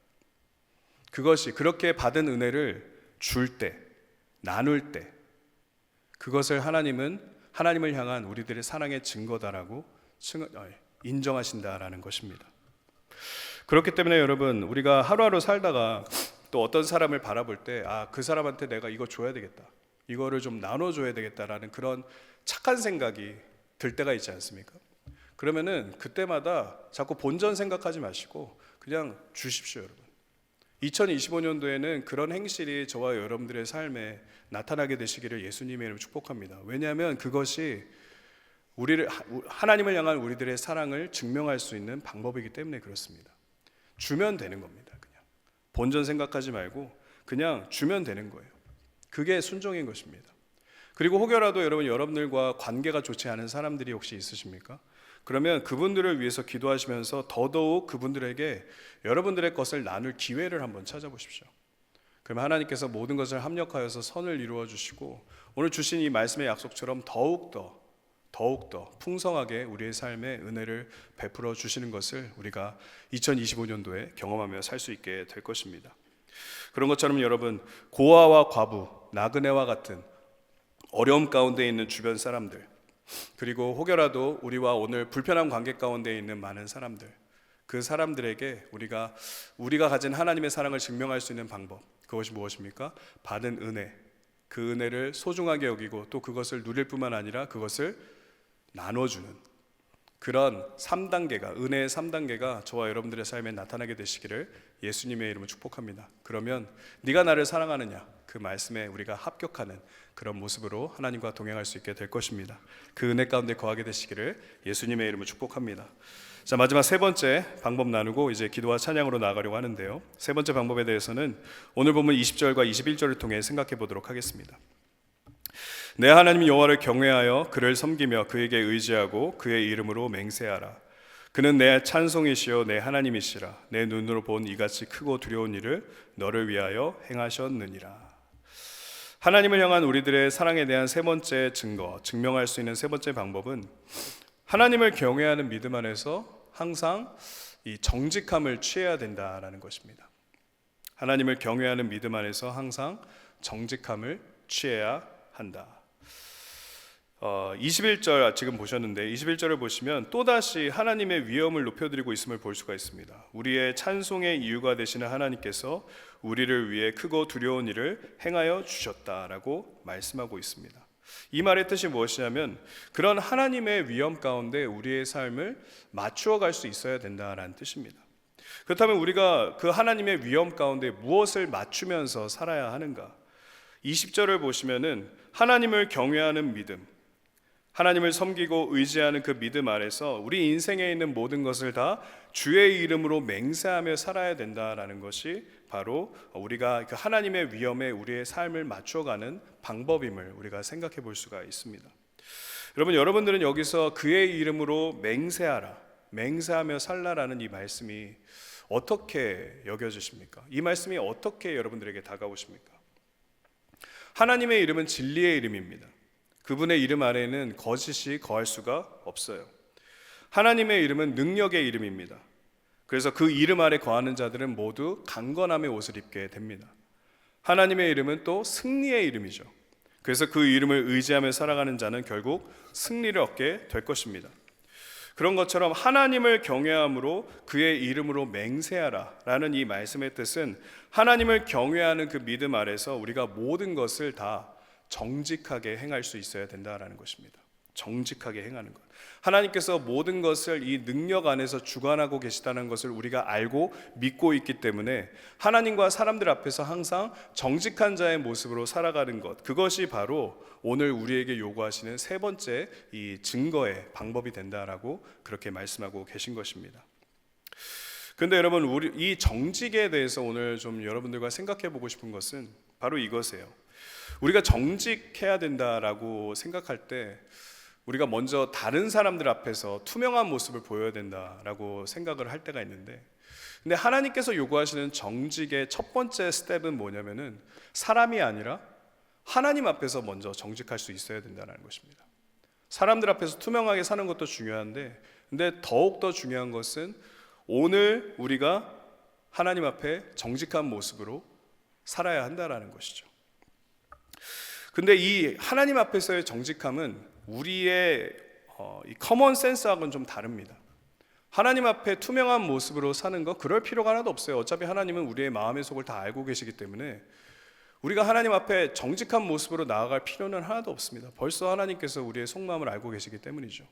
그것이, 그렇게 받은 은혜를 줄 때, 나눌 때, 그것을 하나님을 향한 우리들의 사랑의 증거다라고 인정하신다라는 것입니다. 그렇기 때문에 여러분, 우리가 하루하루 살다가 또 어떤 사람을 바라볼 때, 그 사람한테 내가 이거 줘야 되겠다, 이거를 좀 나눠줘야 되겠다라는 그런 착한 생각이 들 때가 있지 않습니까? 그러면은 그때마다 자꾸 본전 생각하지 마시고 그냥 주십시오, 여러분. 2025년도에는 그런 행실이 저와 여러분들의 삶에 나타나게 되시기를 예수님의 이름으로 축복합니다. 왜냐하면 그것이 하나님을 향한 우리들의 사랑을 증명할 수 있는 방법이기 때문에 그렇습니다. 주면 되는 겁니다. 그냥 본전 생각하지 말고 그냥 주면 되는 거예요. 그게 순종인 것입니다. 그리고 혹여라도 여러분들과 관계가 좋지 않은 사람들이 혹시 있으십니까? 그러면 그분들을 위해서 기도하시면서 더더욱 그분들에게 여러분들의 것을 나눌 기회를 한번 찾아보십시오. 그러면 하나님께서 모든 것을 합력하여서 선을 이루어 주시고 오늘 주신 이 말씀의 약속처럼 더욱더 풍성하게 우리의 삶에 은혜를 베풀어 주시는 것을 우리가 2025년도에 경험하며 살 수 있게 될 것입니다. 그런 것처럼 여러분, 고아와 과부, 나그네와 같은 어려움 가운데 있는 주변 사람들, 그리고 혹여라도 우리와 오늘 불편한 관계 가운데 있는 많은 사람들, 그 사람들에게 우리가 가진 하나님의 사랑을 증명할 수 있는 방법, 그것이 무엇입니까? 받은 은혜, 그 은혜를 소중하게 여기고 또 그것을 누릴 뿐만 아니라 그것을 나눠주는 그런 3단계가, 은혜의 3단계가 저와 여러분들의 삶에 나타나게 되시기를 예수님의 이름으로 축복합니다. 그러면 네가 나를 사랑하느냐, 그 말씀에 우리가 합격하는 그런 모습으로 하나님과 동행할 수 있게 될 것입니다. 그 은혜 가운데 거하게 되시기를 예수님의 이름으로 축복합니다. 자, 마지막 세 번째 방법 나누고 이제 기도와 찬양으로 나아가려고 하는데요, 세 번째 방법에 대해서는 오늘 본문 20절과 21절을 통해 생각해 보도록 하겠습니다. 내 하나님 여호와를 경외하여 그를 섬기며 그에게 의지하고 그의 이름으로 맹세하라. 그는 내 찬송이시요 내 하나님이시라. 내 눈으로 본 이같이 크고 두려운 일을 너를 위하여 행하셨느니라. 하나님을 향한 우리들의 사랑에 대한 세 번째 증거, 증명할 수 있는 세 번째 방법은 하나님을 경외하는 믿음 안에서 항상 이 정직함을 취해야 된다라는 것입니다. 하나님을 경외하는 믿음 안에서 항상 정직함을 취해야 한다. 21절 지금 보셨는데 21절을 보시면 또다시 하나님의 위엄을 높여드리고 있음을 볼 수가 있습니다. 우리의 찬송의 이유가 되시는 하나님께서 우리를 위해 크고 두려운 일을 행하여 주셨다라고 말씀하고 있습니다. 이 말의 뜻이 무엇이냐면 그런 하나님의 위엄 가운데 우리의 삶을 맞추어 갈 수 있어야 된다라는 뜻입니다. 그렇다면 우리가 그 하나님의 위엄 가운데 무엇을 맞추면서 살아야 하는가? 20절을 보시면은 하나님을 경외하는 믿음, 하나님을 섬기고 의지하는 그 믿음 아래서 우리 인생에 있는 모든 것을 다 주의 이름으로 맹세하며 살아야 된다라는 것이 바로 우리가 그 하나님의 위엄에 우리의 삶을 맞춰가는 방법임을 우리가 생각해 볼 수가 있습니다. 여러분들은 여기서 그의 이름으로 맹세하라, 맹세하며 살라라는 이 말씀이 어떻게 여겨지십니까? 이 말씀이 어떻게 여러분들에게 다가오십니까? 하나님의 이름은 진리의 이름입니다. 그분의 이름 아래에는 거짓이 거할 수가 없어요. 하나님의 이름은 능력의 이름입니다. 그래서 그 이름 아래 거하는 자들은 모두 강건함의 옷을 입게 됩니다. 하나님의 이름은 또 승리의 이름이죠. 그래서 그 이름을 의지하며 살아가는 자는 결국 승리를 얻게 될 것입니다. 그런 것처럼 하나님을 경외함으로 그의 이름으로 맹세하라 라는 이 말씀의 뜻은 하나님을 경외하는 그 믿음 아래서 우리가 모든 것을 다 정직하게 행할 수 있어야 된다라는 것입니다. 정직하게 행하는 것. 하나님께서 모든 것을 이 능력 안에서 주관하고 계시다는 것을 우리가 알고 믿고 있기 때문에 하나님과 사람들 앞에서 항상 정직한 자의 모습으로 살아가는 것, 그것이 바로 오늘 우리에게 요구하시는 세 번째 이 증거의 방법이 된다라고 그렇게 말씀하고 계신 것입니다. 그런데 여러분, 우리 이 정직에 대해서 오늘 좀 여러분들과 생각해 보고 싶은 것은 바로 이것이에요. 우리가 정직해야 된다라고 생각할 때 우리가 먼저 다른 사람들 앞에서 투명한 모습을 보여야 된다라고 생각을 할 때가 있는데, 근데 하나님께서 요구하시는 정직의 첫 번째 스텝은 뭐냐면은 사람이 아니라 하나님 앞에서 먼저 정직할 수 있어야 된다는 것입니다. 사람들 앞에서 투명하게 사는 것도 중요한데, 근데 더욱더 중요한 것은 오늘 우리가 하나님 앞에 정직한 모습으로 살아야 한다라는 것이죠. 근데 이 하나님 앞에서의 정직함은 우리의 이 커먼 센스하고는 좀 다릅니다. 하나님 앞에 투명한 모습으로 사는 거 그럴 필요가 하나도 없어요. 어차피 하나님은 우리의 마음의 속을 다 알고 계시기 때문에 우리가 하나님 앞에 정직한 모습으로 나아갈 필요는 하나도 없습니다. 벌써 하나님께서 우리의 속마음을 알고 계시기 때문이죠.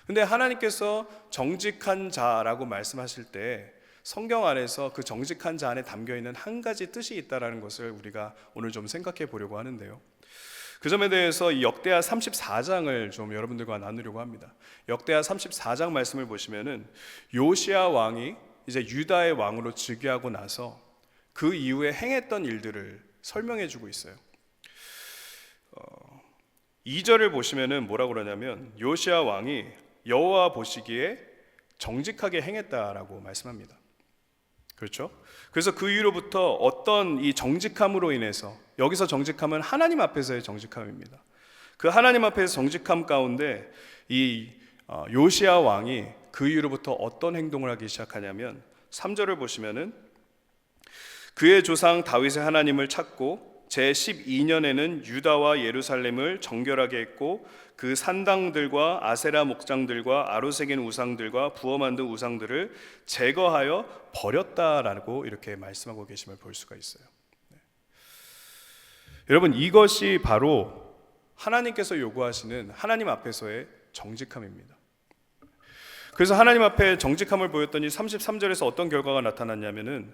근데 하나님께서 정직한 자라고 말씀하실 때 성경 안에서 그 정직한 자 안에 담겨있는 한 가지 뜻이 있다는 것을 우리가 오늘 좀 생각해 보려고 하는데요, 그 점에 대해서 이 역대하 34장을 좀 여러분들과 나누려고 합니다. 역대하 34장 말씀을 보시면은 요시야 왕이 이제 유다의 왕으로 즉위하고 나서 그 이후에 행했던 일들을 설명해 주고 있어요. 2절을 보시면은 뭐라고 그러냐면 요시야 왕이 여호와 보시기에 정직하게 행했다라고 말씀합니다. 그렇죠? 그래서 그 이후로부터 어떤 이 정직함으로 인해서, 여기서 정직함은 하나님 앞에서의 정직함입니다. 그 하나님 앞에서 정직함 가운데 이 요시야 왕이 그 이후로부터 어떤 행동을 하기 시작하냐면 3절을 보시면은 그의 조상 다윗의 하나님을 찾고 제 12년에는 유다와 예루살렘을 정결하게 했고 그 산당들과 아세라 목장들과 아로새긴 우상들과 부어 만든 우상들을 제거하여 버렸다라고 이렇게 말씀하고 계심을 볼 수가 있어요. 여러분, 이것이 바로 하나님께서 요구하시는 하나님 앞에서의 정직함입니다. 그래서 하나님 앞에 정직함을 보였더니 33절에서 어떤 결과가 나타났냐면은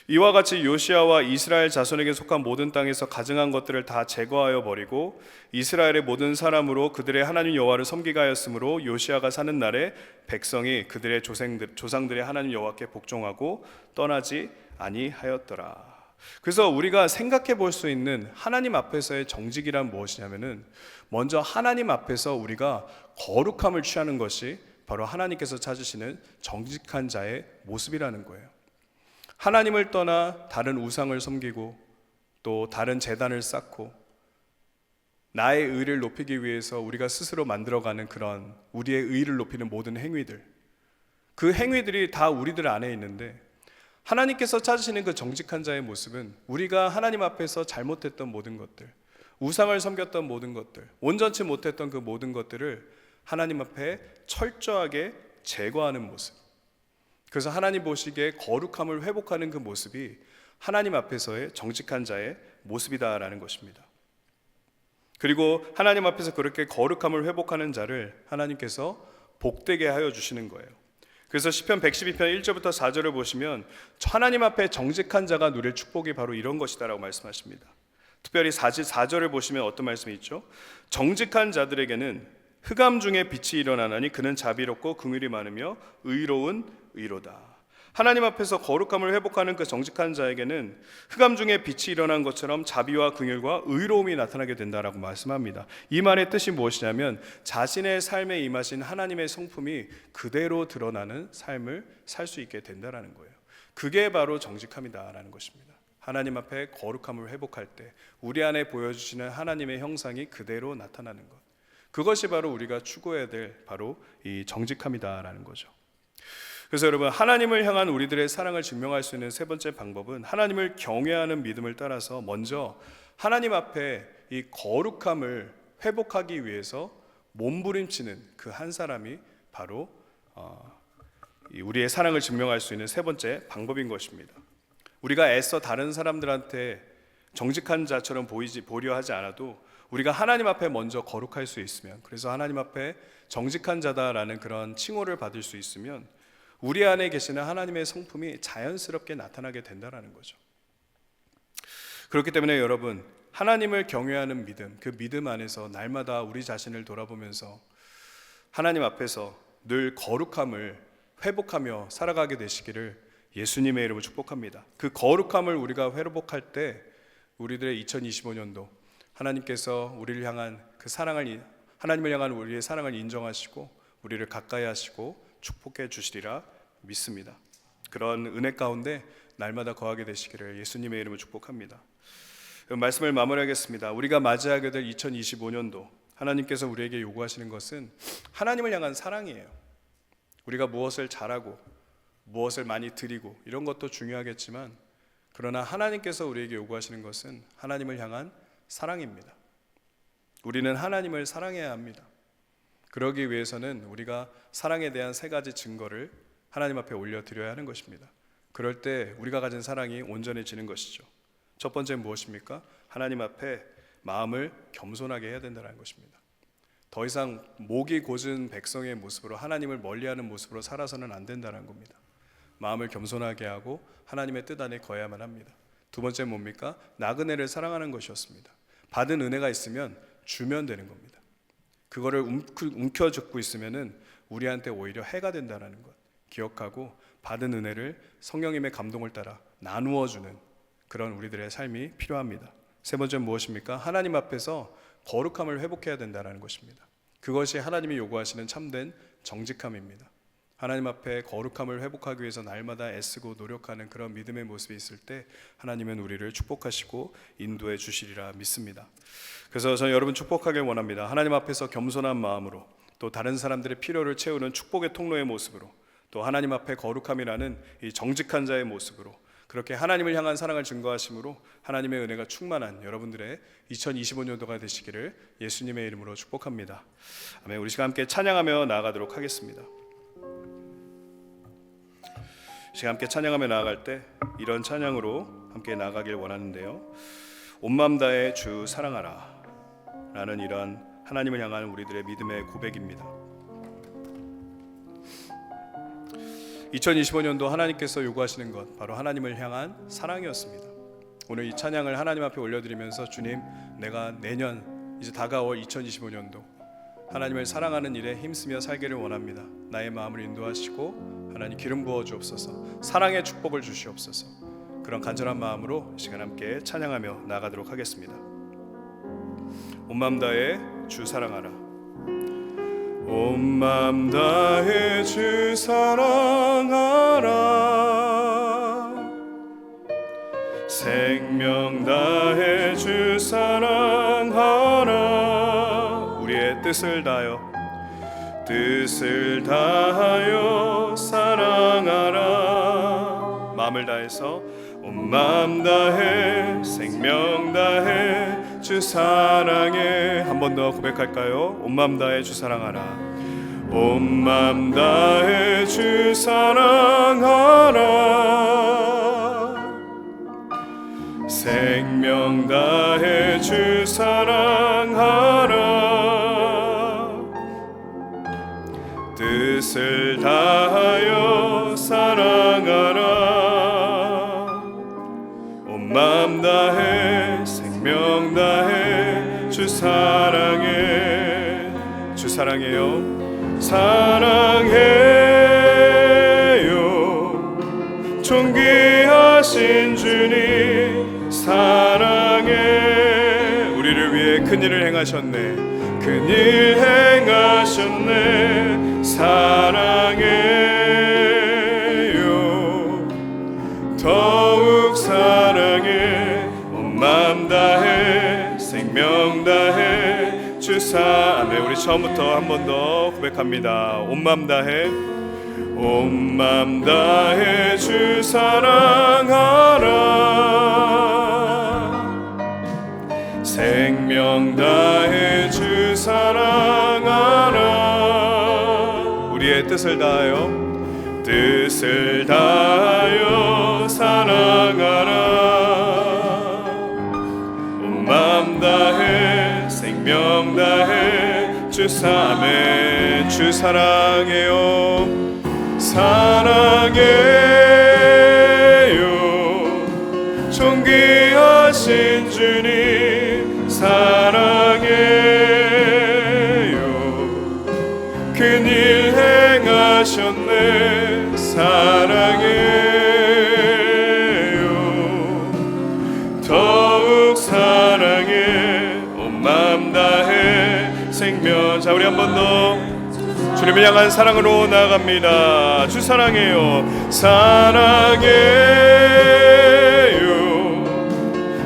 이와 같이 요시아와 이스라엘 자손에게 속한 모든 땅에서 가증한 것들을 다 제거하여 버리고 이스라엘의 모든 사람으로 그들의 하나님 여호와를 섬기게 하였으므로 요시아가 사는 날에 백성이 그들의 조상들의 하나님 여호와께 복종하고 떠나지 아니하였더라. 그래서 우리가 생각해 볼 수 있는 하나님 앞에서의 정직이란 무엇이냐면은 먼저 하나님 앞에서 우리가 거룩함을 취하는 것이 바로 하나님께서 찾으시는 정직한 자의 모습이라는 거예요. 하나님을 떠나 다른 우상을 섬기고 또 다른 제단을 쌓고 나의 의를 높이기 위해서 우리가 스스로 만들어가는 그런 우리의 의를 높이는 모든 행위들, 그 행위들이 다 우리들 안에 있는데 하나님께서 찾으시는 그 정직한 자의 모습은 우리가 하나님 앞에서 잘못했던 모든 것들, 우상을 섬겼던 모든 것들, 온전치 못했던 그 모든 것들을 하나님 앞에 철저하게 제거하는 모습, 그래서 하나님 보시기에 거룩함을 회복하는 그 모습이 하나님 앞에서의 정직한 자의 모습이다라는 것입니다. 그리고 하나님 앞에서 그렇게 거룩함을 회복하는 자를 하나님께서 복되게 하여 주시는 거예요. 그래서 시편 112편 1절부터 4절을 보시면 하나님 앞에 정직한 자가 누릴 축복이 바로 이런 것이다라고 말씀하십니다. 특별히 4절을 보시면 어떤 말씀이 있죠? 정직한 자들에게는 흑암 중에 빛이 일어나나니 그는 자비롭고 긍휼이 많으며 의로운 의로다. 하나님 앞에서 거룩함을 회복하는 그 정직한 자에게는 흑암 중에 빛이 일어난 것처럼 자비와 긍휼과 의로움이 나타나게 된다라고 말씀합니다. 이 말의 뜻이 무엇이냐면 자신의 삶에 임하신 하나님의 성품이 그대로 드러나는 삶을 살 수 있게 된다라는 거예요. 그게 바로 정직함이다라는 것입니다. 하나님 앞에 거룩함을 회복할 때 우리 안에 보여주시는 하나님의 형상이 그대로 나타나는 것, 그것이 바로 우리가 추구해야 될 바로 이 정직함이다라는 거죠. 그래서 여러분, 하나님을 향한 우리들의 사랑을 증명할 수 있는 세 번째 방법은 하나님을 경외하는 믿음을 따라서 먼저 하나님 앞에 이 거룩함을 회복하기 위해서 몸부림치는 그 한 사람이 바로 우리의 사랑을 증명할 수 있는 세 번째 방법인 것입니다. 우리가 애써 다른 사람들한테 정직한 자처럼 보려 하지 않아도 우리가 하나님 앞에 먼저 거룩할 수 있으면, 그래서 하나님 앞에 정직한 자다라는 그런 칭호를 받을 수 있으면 우리 안에 계시는 하나님의 성품이 자연스럽게 나타나게 된다는 거죠. 그렇기 때문에 여러분, 하나님을 경외하는 믿음, 그 믿음 안에서 날마다 우리 자신을 돌아보면서 하나님 앞에서 늘 거룩함을 회복하며 살아가게 되시기를 예수님의 이름으로 축복합니다. 그 거룩함을 우리가 회복할 때 우리들의 2025년도 하나님께서 우리를 향한 그 사랑을, 하나님을 향한 우리의 사랑을 인정하시고 우리를 가까이 하시고 축복해 주시리라 믿습니다. 그런 은혜 가운데 날마다 거하게 되시기를 예수님의 이름으로 축복합니다. 말씀을 마무리하겠습니다. 우리가 맞이하게 될 2025년도 하나님께서 우리에게 요구하시는 것은 하나님을 향한 사랑이에요. 우리가 무엇을 잘하고 무엇을 많이 드리고 이런 것도 중요하겠지만, 그러나 하나님께서 우리에게 요구하시는 것은 하나님을 향한 사랑입니다. 우리는 하나님을 사랑해야 합니다. 그러기 위해서는 우리가 사랑에 대한 세 가지 증거를 하나님 앞에 올려드려야 하는 것입니다. 그럴 때 우리가 가진 사랑이 온전해지는 것이죠. 첫 번째는 무엇입니까? 하나님 앞에 마음을 겸손하게 해야 된다는 것입니다. 더 이상 목이 곧은 백성의 모습으로, 하나님을 멀리하는 모습으로 살아서는 안 된다는 겁니다. 마음을 겸손하게 하고 하나님의 뜻 안에 거해야만 합니다. 두 번째는 뭡니까? 나그네를 사랑하는 것이었습니다. 받은 은혜가 있으면 주면 되는 겁니다. 그거를 움켜쥐고 있으면은 우리한테 오히려 해가 된다는 것 기억하고 받은 은혜를 성령님의 감동을 따라 나누어 주는 그런 우리들의 삶이 필요합니다. 세 번째는 무엇입니까? 하나님 앞에서 거룩함을 회복해야 된다는 것입니다. 그것이 하나님이 요구하시는 참된 정직함입니다. 하나님 앞에 거룩함을 회복하기 위해서 날마다 애쓰고 노력하는 그런 믿음의 모습이 있을 때 하나님은 우리를 축복하시고 인도해 주시리라 믿습니다. 그래서 저는 여러분 축복하길 원합니다. 하나님 앞에서 겸손한 마음으로, 또 다른 사람들의 필요를 채우는 축복의 통로의 모습으로, 또 하나님 앞에 거룩함이라는 이 정직한 자의 모습으로, 그렇게 하나님을 향한 사랑을 증거하심으로 하나님의 은혜가 충만한 여러분들의 2025년도가 되시기를 예수님의 이름으로 축복합니다. 아멘. 우리 시간 함께 찬양하며 나아가도록 하겠습니다. 시간 함께 찬양하며 나아갈 때 이런 찬양으로 함께 나아가길 원하는데요. 온 마음 다해 주 사랑하라 라는 이런 하나님을 향한 우리들의 믿음의 고백입니다. 2025년도 하나님께서 요구하시는 것, 바로 하나님을 향한 사랑이었습니다. 오늘 이 찬양을 하나님 앞에 올려드리면서 주님, 내가 내년 이제 다가올 2025년도 하나님을 사랑하는 일에 힘쓰며 살기를 원합니다. 나의 마음을 인도하시고 하나님 기름 부어 주옵소서, 사랑의 축복을 주시옵소서. 그런 간절한 마음으로 이 시간 함께 찬양하며 나아가도록 하겠습니다. 온 마음 다해 주 사랑하라. 온 마음 다해 주 사랑하라. 생명 다해 주 사랑하라. 우리의 뜻을 다하여 사랑하라. 마음을 다해서 온 마음 다해 생명 다해 주 사랑해. 한 번 더 고백할까요? 온 마음 다해 주 사랑하라. 온 마음 다해 주 사랑하라. 생명 다해 주 사랑하라. 뜻을 다하여 사랑하라. 온 마음 다해 생명 다해 주 사랑해. 주 사랑해요. 사랑해요. 존귀하신 주님 사랑해. 우리를 위해 큰일을 행하셨네. 큰일 행하셨네. 사랑해요. 더욱 사랑해. 온 마음 다해 생명 다해 주 사랑해. 우리 처음부터 한 번 더 고백합니다. 온 마음 다해 온 마음 다해 주 사랑하라. 생명 다해 주 사랑하라. 우리의 뜻을 다하여 뜻을 다하여 사랑하라. 온 마음 다해 생명 다해 주 사랑해. 주 사랑해요. 사랑해요. 존귀하신 주님 사랑해요. 큰일 행하셨네. 사랑해요. 더욱 사랑해. 온 마음 다해 생명. 자, 우리 한 번 더 주님을 향한 사랑으로 나아갑니다. 주 사랑해요. 사랑해요.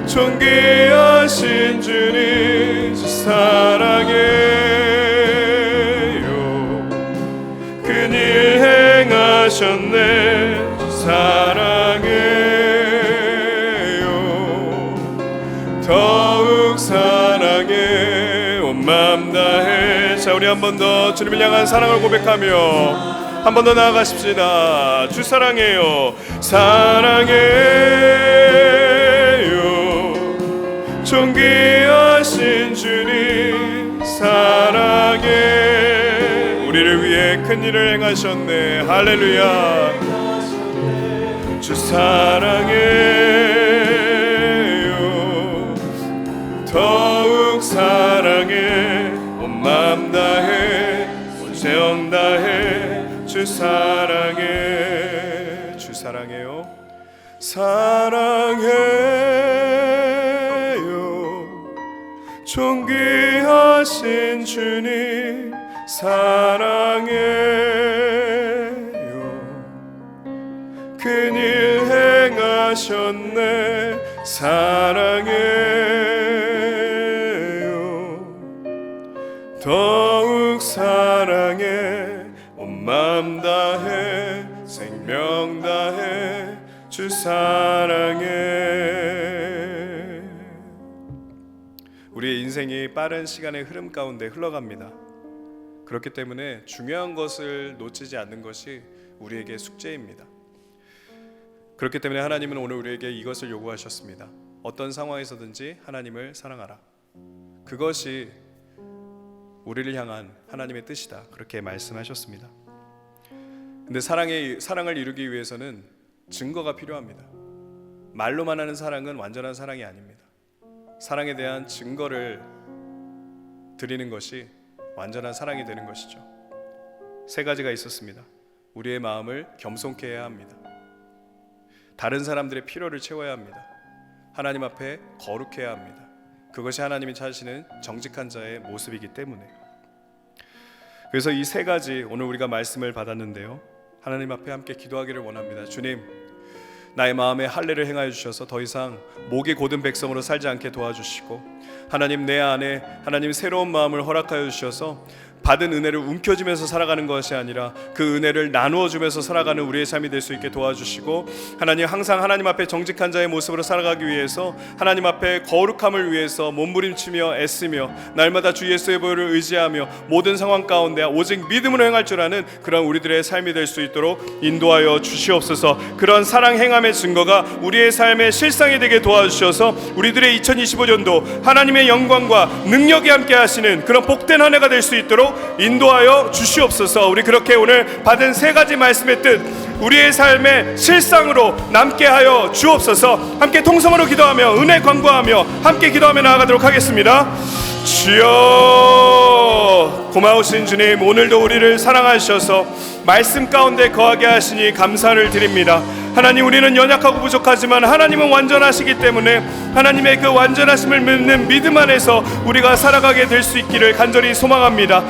존귀하신 주님 사랑해요. 큰일 행하셨네. 사랑해요. 더욱 사랑해. 온 마음 다해. 자, 우리 한 번 더 주님을 향한 사랑을 고백하며 한 번 더 나아가십시다. 주 사랑해요. 사랑해요. 존귀하신 주님 사랑해. 우리를 위해 큰일을 행하셨네. 할렐루야. 주 사랑해요. 더욱 사랑해. 온 마음 다해 온 세영 다해 주 사랑해. 주 사랑해요. 사랑해요. 존귀 고마우신 주님 사랑해요. 큰일 행하셨네 사랑해요. 더욱 사랑해 온 마음 다해 생명 다해 주 사랑해. 우리의 인생이 빠른 시간의 흐름 가운데 흘러갑니다. 그렇기 때문에 중요한 것을 놓치지 않는 것이 우리에게 숙제입니다. 그렇기 때문에 하나님은 오늘 우리에게 이것을 요구하셨습니다. 어떤 상황에서든지 하나님을 사랑하라. 그것이 우리를 향한 하나님의 뜻이다. 그렇게 말씀하셨습니다. 근데 사랑을 이루기 위해서는 증거가 필요합니다. 말로만 하는 사랑은 완전한 사랑이 아닙니다. 사랑에 대한 증거를 드리는 것이 완전한 사랑이 되는 것이죠. 세 가지가 있었습니다. 우리의 마음을 겸손케 해야 합니다. 다른 사람들의 필요를 채워야 합니다. 하나님 앞에 거룩해야 합니다. 그것이 하나님이 찾으시는 정직한 자의 모습이기 때문에. 그래서 이 세 가지 오늘 우리가 말씀을 받았는데요, 하나님 앞에 함께 기도하기를 원합니다. 주님, 나의 마음에 할례를 행하여 주셔서 더 이상 목이 곧은 백성으로 살지 않게 도와주시고, 하나님 내 안에 하나님 새로운 마음을 허락하여 주셔서 받은 은혜를 움켜쥐면서 살아가는 것이 아니라 그 은혜를 나누어 주면서 살아가는 우리의 삶이 될 수 있게 도와주시고, 하나님 항상 하나님 앞에 정직한 자의 모습으로 살아가기 위해서 하나님 앞에 거룩함을 위해서 몸부림치며 애쓰며 날마다 주 예수의 보혈을 의지하며 모든 상황 가운데 오직 믿음으로 행할 줄 아는 그런 우리들의 삶이 될 수 있도록 인도하여 주시옵소서. 그런 사랑 행함의 증거가 우리의 삶의 실상이 되게 도와주셔서 우리들의 2025년도 하나님의 영광과 능력이 함께 하시는 그런 복된 한 해가 될 수 있도록 인도하여 주시옵소서. 우리 그렇게 오늘 받은 세 가지 말씀의 뜻 우리의 삶의 실상으로 남게 하여 주옵소서. 함께 통성으로 기도하며 은혜 간구하며 함께 기도하며 나아가도록 하겠습니다. 주여, 고마우신 주님, 오늘도 우리를 사랑하셔서 말씀 가운데 거하게 하시니 감사를 드립니다. 하나님, 우리는 연약하고 부족하지만 하나님은 완전하시기 때문에 하나님의 그 완전하심을 믿는 믿음 안에서 우리가 살아가게 될 수 있기를 간절히 소망합니다.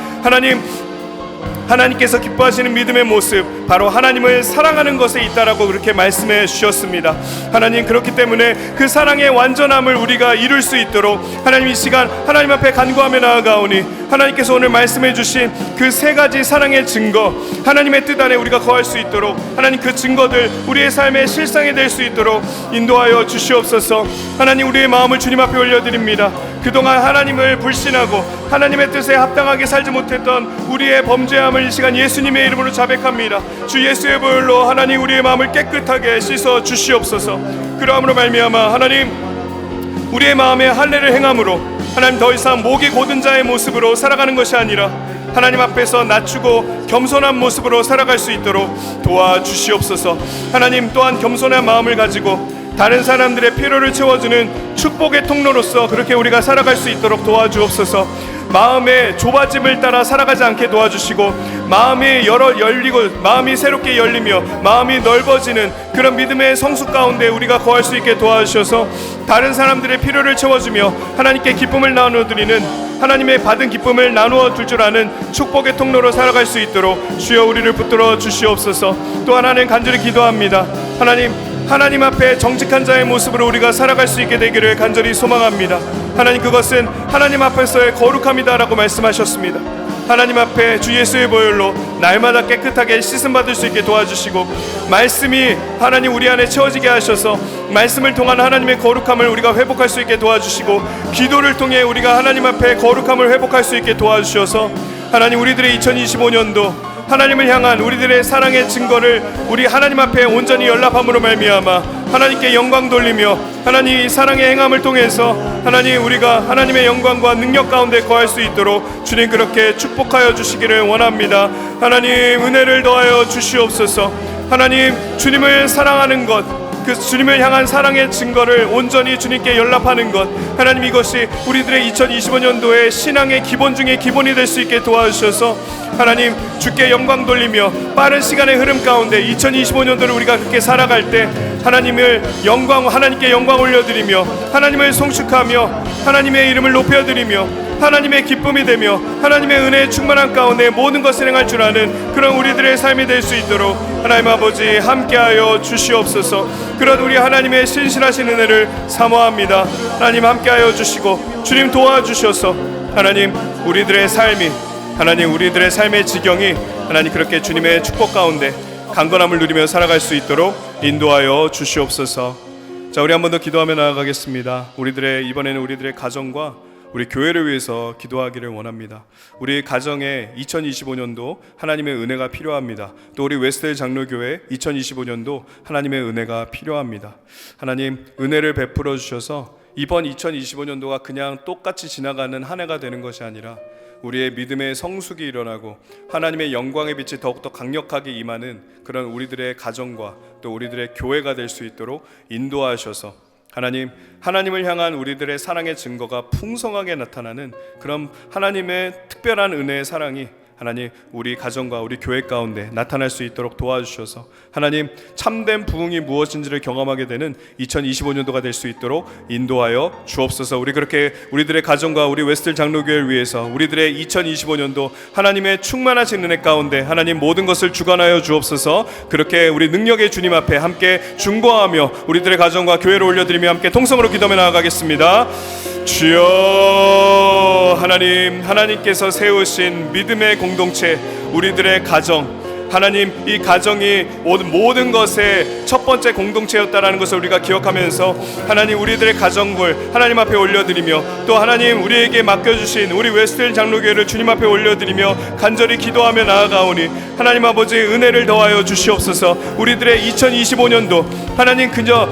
하나님께서 기뻐하시는 믿음의 모습, 바로 하나님을 사랑하는 것에 있다라고 그렇게 말씀해 주셨습니다. 하나님, 그렇기 때문에 그 사랑의 완전함을 우리가 이룰 수 있도록 하나님 이 시간 하나님 앞에 간구하며 나아가오니, 하나님께서 오늘 말씀해 주신 그 세 가지 사랑의 증거, 하나님의 뜻 안에 우리가 거할 수 있도록 하나님 그 증거들 우리의 삶의 실상이 될 수 있도록 인도하여 주시옵소서. 하나님, 우리의 마음을 주님 앞에 올려드립니다. 그동안 하나님을 불신하고 하나님의 뜻에 합당하게 살지 못했던 우리의 범죄함을 이 시간 예수님의 이름으로 자백합니다. 주 예수의 보혈로 하나님 우리의 마음을 깨끗하게 씻어 주시옵소서. 그러함으로 말미암아 하나님, 우리의 마음에 할례를 행함으로 하나님 더 이상 목이 곧은 자의 모습으로 살아가는 것이 아니라 하나님 앞에서 낮추고 겸손한 모습으로 살아갈 수 있도록 도와주시옵소서. 하나님, 또한 겸손한 마음을 가지고 다른 사람들의 필요를 채워주는 축복의 통로로서 그렇게 우리가 살아갈 수 있도록 도와주옵소서. 마음의 좁아짐을 따라 살아가지 않게 도와주시고, 마음이 열리고 마음이 새롭게 열리며 마음이 넓어지는 그런 믿음의 성숙 가운데 우리가 거할 수 있게 도와주셔서 다른 사람들의 필요를 채워주며 하나님께 기쁨을 나누어드리는, 하나님의 받은 기쁨을 나누어 줄 줄 아는 축복의 통로로 살아갈 수 있도록 주여 우리를 붙들어 주시옵소서. 또 하나는 간절히 기도합니다. 하나님 앞에 정직한 자의 모습으로 우리가 살아갈 수 있게 되기를 간절히 소망합니다. 하나님, 그것은 하나님 앞에서의 거룩함이다라고 말씀하셨습니다. 하나님 앞에 주 예수의 보혈로 날마다 깨끗하게 씻음받을 수 있게 도와주시고, 말씀이 하나님 우리 안에 채워지게 하셔서 말씀을 통한 하나님의 거룩함을 우리가 회복할 수 있게 도와주시고, 기도를 통해 우리가 하나님 앞에 거룩함을 회복할 수 있게 도와주셔서 하나님, 우리들의 2025년도 하나님을 향한 우리들의 사랑의 증거를 우리 하나님 앞에 온전히 연락함으로 말미암아 하나님께 영광 돌리며 하나님 사랑의 행함을 통해서 하나님 우리가 하나님의 영광과 능력 가운데 거할 수 있도록 주님 그렇게 축복하여 주시기를 원합니다. 하나님, 은혜를 더하여 주시옵소서. 하나님, 주님을 사랑하는 것, 그 주님을 향한 사랑의 증거를 온전히 주님께 연락하는 것, 하나님 이것이 우리들의 2025년도의 신앙의 기본 중에 기본이 될 수 있게 도와주셔서 하나님 주께 영광 돌리며 빠른 시간의 흐름 가운데 2025년도를 우리가 그렇게 살아갈 때 하나님께 영광 올려드리며 하나님을 송축하며 하나님의 이름을 높여드리며 하나님의 기쁨이 되며 하나님의 은혜의 충만한 가운데 모든 것을 행할 줄 아는 그런 우리들의 삶이 될 수 있도록 하나님 아버지 함께하여 주시옵소서. 그런 우리 하나님의 신실하신 은혜를 사모합니다. 하나님 함께하여 주시고 주님 도와주셔서 하나님 우리들의 삶이, 하나님 우리들의 삶의 지경이 하나님 그렇게 주님의 축복 가운데 강건함을 누리며 살아갈 수 있도록 인도하여 주시옵소서. 자, 우리 한 번 더 기도하며 나아가겠습니다. 이번에는 우리들의 가정과 우리 교회를 위해서 기도하기를 원합니다. 우리 가정에 2025년도 하나님의 은혜가 필요합니다. 또 우리 웨스트힐 장로교회 2025년도 하나님의 은혜가 필요합니다. 하나님 은혜를 베풀어 주셔서 이번 2025년도가 그냥 똑같이 지나가는 한 해가 되는 것이 아니라 우리의 믿음의 성숙이 일어나고 하나님의 영광의 빛이 더욱더 강력하게 임하는 그런 우리들의 가정과 또 우리들의 교회가 될 수 있도록 인도하셔서 하나님을 향한 우리들의 사랑의 증거가 풍성하게 나타나는 그런 하나님의 특별한 은혜의 사랑이 하나님 우리 가정과 우리 교회 가운데 나타날 수 있도록 도와주셔서 하나님 참된 부흥이 무엇인지를 경험하게 되는 2025년도가 될 수 있도록 인도하여 주옵소서. 우리 그렇게 우리들의 가정과 우리 웨스트힐 장로교회를 위해서 우리들의 2025년도 하나님의 충만하신 은혜 가운데 하나님 모든 것을 주관하여 주옵소서. 그렇게 우리 능력의 주님 앞에 함께 중보하며 우리들의 가정과 교회를 올려드리며 함께 통성으로 기도하며 나아가겠습니다. 주여 하나님께서 세우신 믿음의 공동체 우리들의 가정, 하나님 이 가정이 모든 것의 첫 번째 공동체였다라는 것을 우리가 기억하면서 하나님 우리들의 가정을 하나님 앞에 올려드리며 또 하나님 우리에게 맡겨주신 우리 웨스트힐 장로교회를 주님 앞에 올려드리며 간절히 기도하며 나아가오니 하나님 아버지 은혜를 더하여 주시옵소서. 우리들의 2025년도 하나님 그저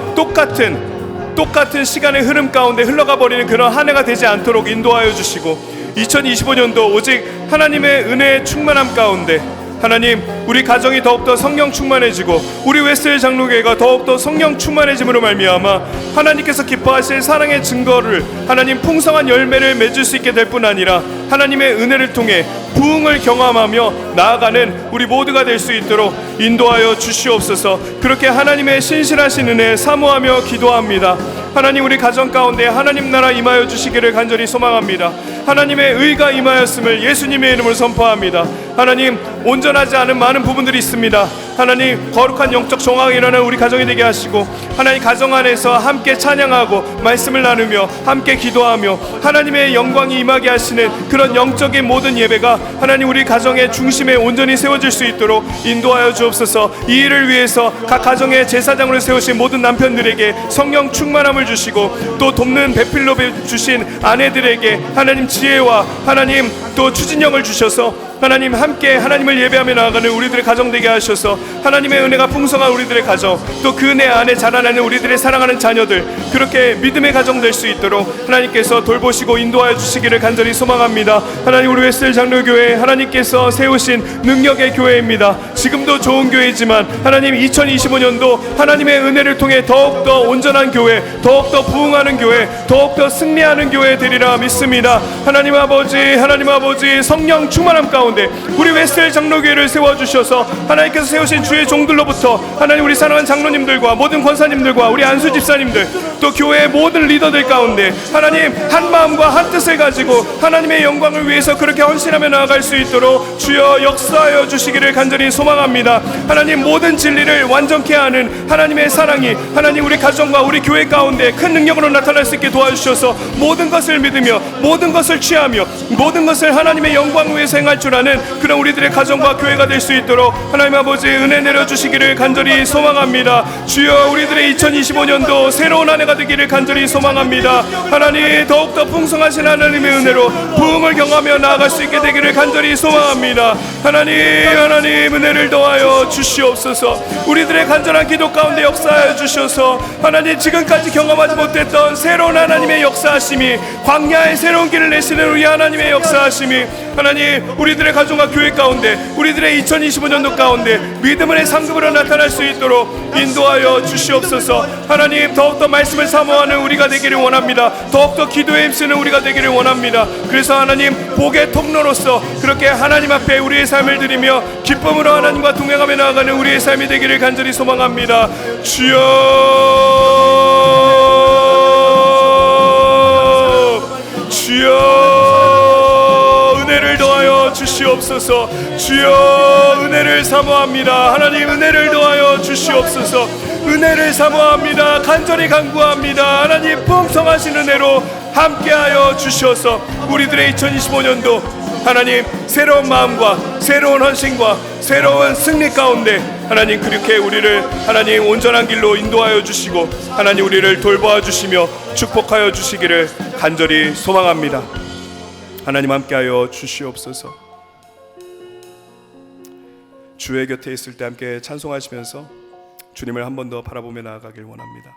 똑같은 시간의 흐름 가운데 흘러가 버리는 그런 한 해가 되지 않도록 인도하여 주시고 2025년도 오직 하나님의 은혜의 충만함 가운데 하나님 우리 가정이 더욱더 성령 충만해지고 우리 웨스트힐 장로교회가 더욱더 성령 충만해짐으로 말미암아 하나님께서 기뻐하실 사랑의 증거를 하나님 풍성한 열매를 맺을 수 있게 될 뿐 아니라 하나님의 은혜를 통해 부흥을 경험하며 나아가는 우리 모두가 될 수 있도록 인도하여 주시옵소서. 그렇게 하나님의 신실하신 은혜 사모하며 기도합니다. 하나님 우리 가정 가운데 하나님 나라 임하여 주시기를 간절히 소망합니다. 하나님의 의가 임하였음을 예수님의 이름으로 선포합니다. 하나님 온전하지 않은 많은 부분들이 있습니다. 하나님 거룩한 영적 정황이 일어나는 우리 가정이 되게 하시고 하나님 가정 안에서 함께 찬양하고 말씀을 나누며 함께 기도하며 하나님의 영광이 임하게 하시는 그런 영적인 모든 예배가 하나님 우리 가정의 중심에 온전히 세워질 수 있도록 인도하여 주옵소서. 이 일을 위해서 각 가정의 제사장으로 세우신 모든 남편들에게 성령 충만함을 주시고 또 돕는 배필로 주신 아내들에게 하나님 지혜와 하나님 또 추진력을 주셔서 하나님 함께 하나님을 예배하며 나아가는 우리들의 가정 되게 하셔서 하나님의 은혜가 풍성한 우리들의 가정 또 그 은혜 안에 자라나는 우리들의 사랑하는 자녀들 그렇게 믿음의 가정 될 수 있도록 하나님께서 돌보시고 인도하여 주시기를 간절히 소망합니다. 하나님 우리 웨스트힐 장로교회 하나님께서 세우신 능력의 교회입니다. 지금도 좋은 교회이지만 하나님 2025년도 하나님의 은혜를 통해 더욱더 온전한 교회, 더욱더 부흥하는 교회, 더욱더 승리하는 교회 되리라 믿습니다. 하나님 아버지 성령 충만함 가운데 우리 웨스트힐 장로교회를 세워주셔서 하나님께서 세우신 주의 종들로부터 하나님 우리 사랑하는 장로님들과 모든 권사님들과 우리 안수 집사님들 또 교회의 모든 리더들 가운데 하나님 한 마음과 한 뜻을 가지고 하나님의 영광을 위해서 그렇게 헌신하며 나아갈 수 있도록 주여 역사하여 주시기를 간절히 소망합니다. 하나님 모든 진리를 완전케 하는 하나님의 사랑이 하나님 우리 가정과 우리 교회 가운데 큰 능력으로 나타날 수 있게 도와주셔서 모든 것을 믿으며 모든 것을 취하며 모든 것을 하나님의 영광을 위해서 행할 줄 아는 그런 우리들의 가정과 교회가 될 수 있도록 하나님 아버지 은혜 내려주시기를 간절히 소망합니다. 주여 우리들의 2025년도 새로운 한 해가 되기를 간절히 소망합니다. 하나님 더욱더 풍성하신 하나님의 은혜로 부흥을 경험하며 나아갈 수 있게 되기를 간절히 소망합니다. 하나님 은혜를 더하여 주시옵소서. 우리들의 간절한 기도 가운데 역사하여 주셔서 하나님 지금까지 경험하지 못했던 새로운 하나님의 역사하심이 광야의 새로운 길을 내시는 우리 하나님의 역사하심이 하나님 우리들의 가정과 교회 가운데 우리들의 2025년도 가운데 믿음의 상급으로 나타날 수 있도록 인도하여 주시옵소서. 하나님 더욱더 말씀을 사모하는 우리가 되기를 원합니다. 더욱더 기도에 힘쓰는 우리가 되기를 원합니다. 그래서 하나님 복의 통로로서 그렇게 하나님 앞에 우리의 삶을 드리며 기쁨으로 하나님과 동행하며 나아가는 우리의 삶이 되기를 간절히 소망합니다. 주여 인도하여 주시옵소서. 주여 은혜를 사모합니다. 하나님 은혜를 더하여 주시옵소서. 은혜를 사모합니다. 간절히 간구합니다. 하나님 풍성하신 은혜로 함께하여 주셔서 우리들의 2025년도 하나님 새로운 마음과 새로운 헌신과 새로운 승리 가운데 하나님 그렇게 우리를 하나님 온전한 길로 인도하여 주시고 하나님 우리를 돌보아 주시며 축복하여 주시기를 간절히 소망합니다. 하나님 함께하여 주시옵소서. 주의 곁에 있을 때 함께 찬송하시면서 주님을 한 번 더 바라보며 나아가길 원합니다.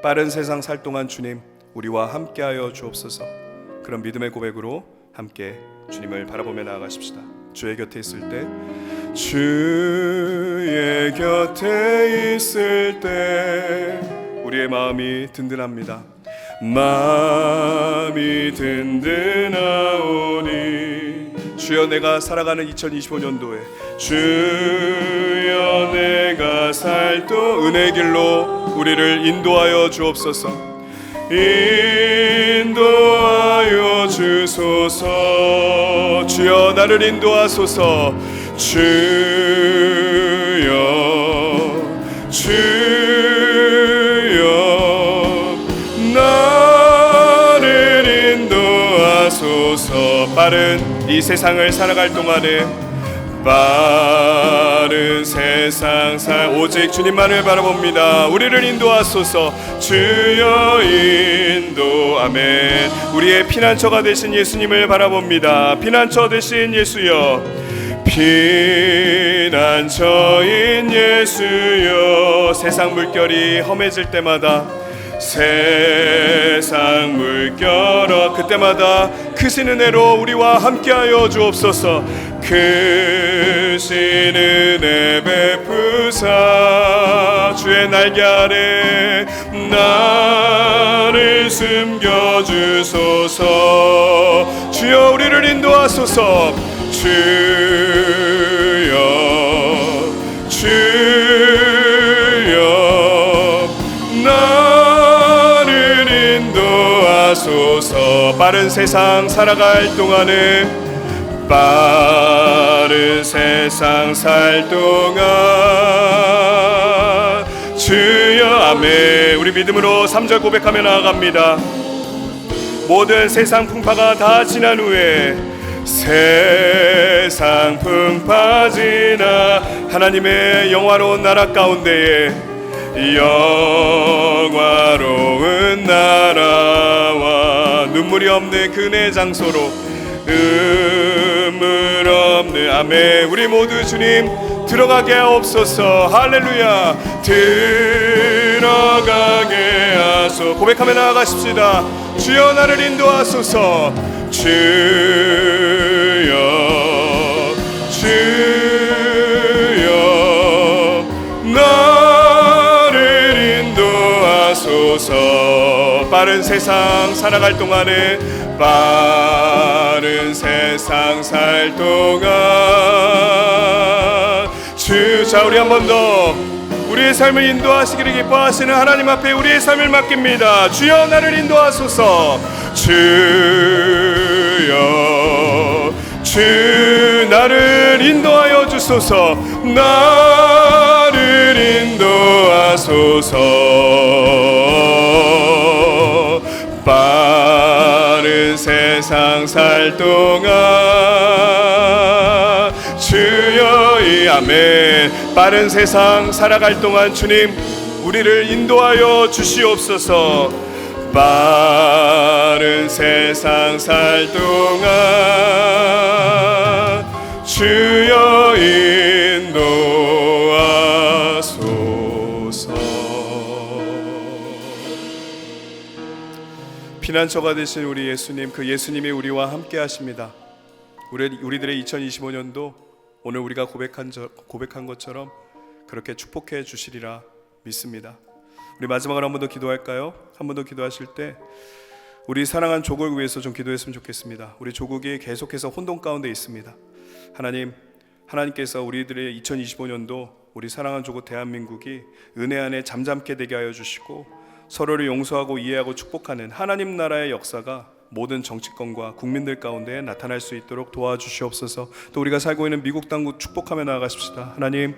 빠른 세상 살 동안 주님 우리와 함께하여 주옵소서. 그런 믿음의 고백으로 함께 주님을 바라보며 나아가십시다. 주의 곁에 있을 때, 주의 곁에 있을 때 우리의 마음이 든든합니다. 마음이 든든하오니 주여 내가 살아가는 2025년도에 주여 내가 살 또 은혜의 길로 우리를 인도하여 주옵소서. 인도하여 주소서. 주여 나를 인도하소서. 주여 나를 인도하소서. 빠른 이 세상을 살아갈 동안에 빠른 세상 오직 주님만을 바라봅니다. 우리를 인도하소서. 주여 인도. 아멘. 우리의 피난처가 되신 예수님을 바라봅니다. 피난처 되신 예수여, 피난처인 예수여, 세상 물결이 험해질 때마다 세상 물결아 그때마다 크신 은혜로 우리와 함께하여 주옵소서. 크신 은혜 베푸사 주의 날개 아래 나를 숨겨주소서. 주여 우리를 인도하소서. 주여 빠른 세상 살아갈 동안에 빠른 세상 살 동안 주여. 아멘. 우리 믿음으로 3절 고백하며 나아갑니다. 모든 세상 풍파가 다 지난 후에 세상 풍파 지나 하나님의 영화로운 나라 가운데에 영화로운 나라와 눈물이 없는 그네 장소로 눈물 없는 아멘. 우리 모두 주님 들어가게 하옵소서. 할렐루야. 들어가게 하소서. 고백하며 나아가십시다. 주여 나를 인도하소서. 주여 나를 인도하소서. 빠른 세상 살아갈 동안에 빠른 세상 살 동안 자 우리 한 번 더 우리의 삶을 인도하시기를 기뻐하시는 하나님 앞에 우리의 삶을 맡깁니다. 주여 나를 인도하소서. 주 나를 인도하여 주소서. 나를 인도하소서. 빠른 세상 살 동안 주여 이 아멘. 빠른 세상 살아갈 동안 주님 우리를 인도하여 주시옵소서. 빠른 세상 살 동안 주여 인도하소서. 피난처가 되신 우리 예수님, 그 예수님이 우리와 함께 하십니다. 우리들의 2025년도 오늘 우리가 고백한 것처럼 그렇게 축복해 주시리라 믿습니다. 우리 마지막으로 한 번 더 기도할까요? 한 번 더 기도하실 때 우리 사랑한 조국을 위해서 좀 기도했으면 좋겠습니다. 우리 조국이 계속해서 혼돈 가운데 있습니다. 하나님께서 우리들의 2025년도 우리 사랑한 조국 대한민국이 은혜 안에 잠잠게 되게 하여 주시고 서로를 용서하고 이해하고 축복하는 하나님 나라의 역사가 모든 정치권과 국민들 가운데 나타날 수 있도록 도와주시옵소서. 또 우리가 살고 있는 미국 당국 축복하며 나아가십시다. 하나님,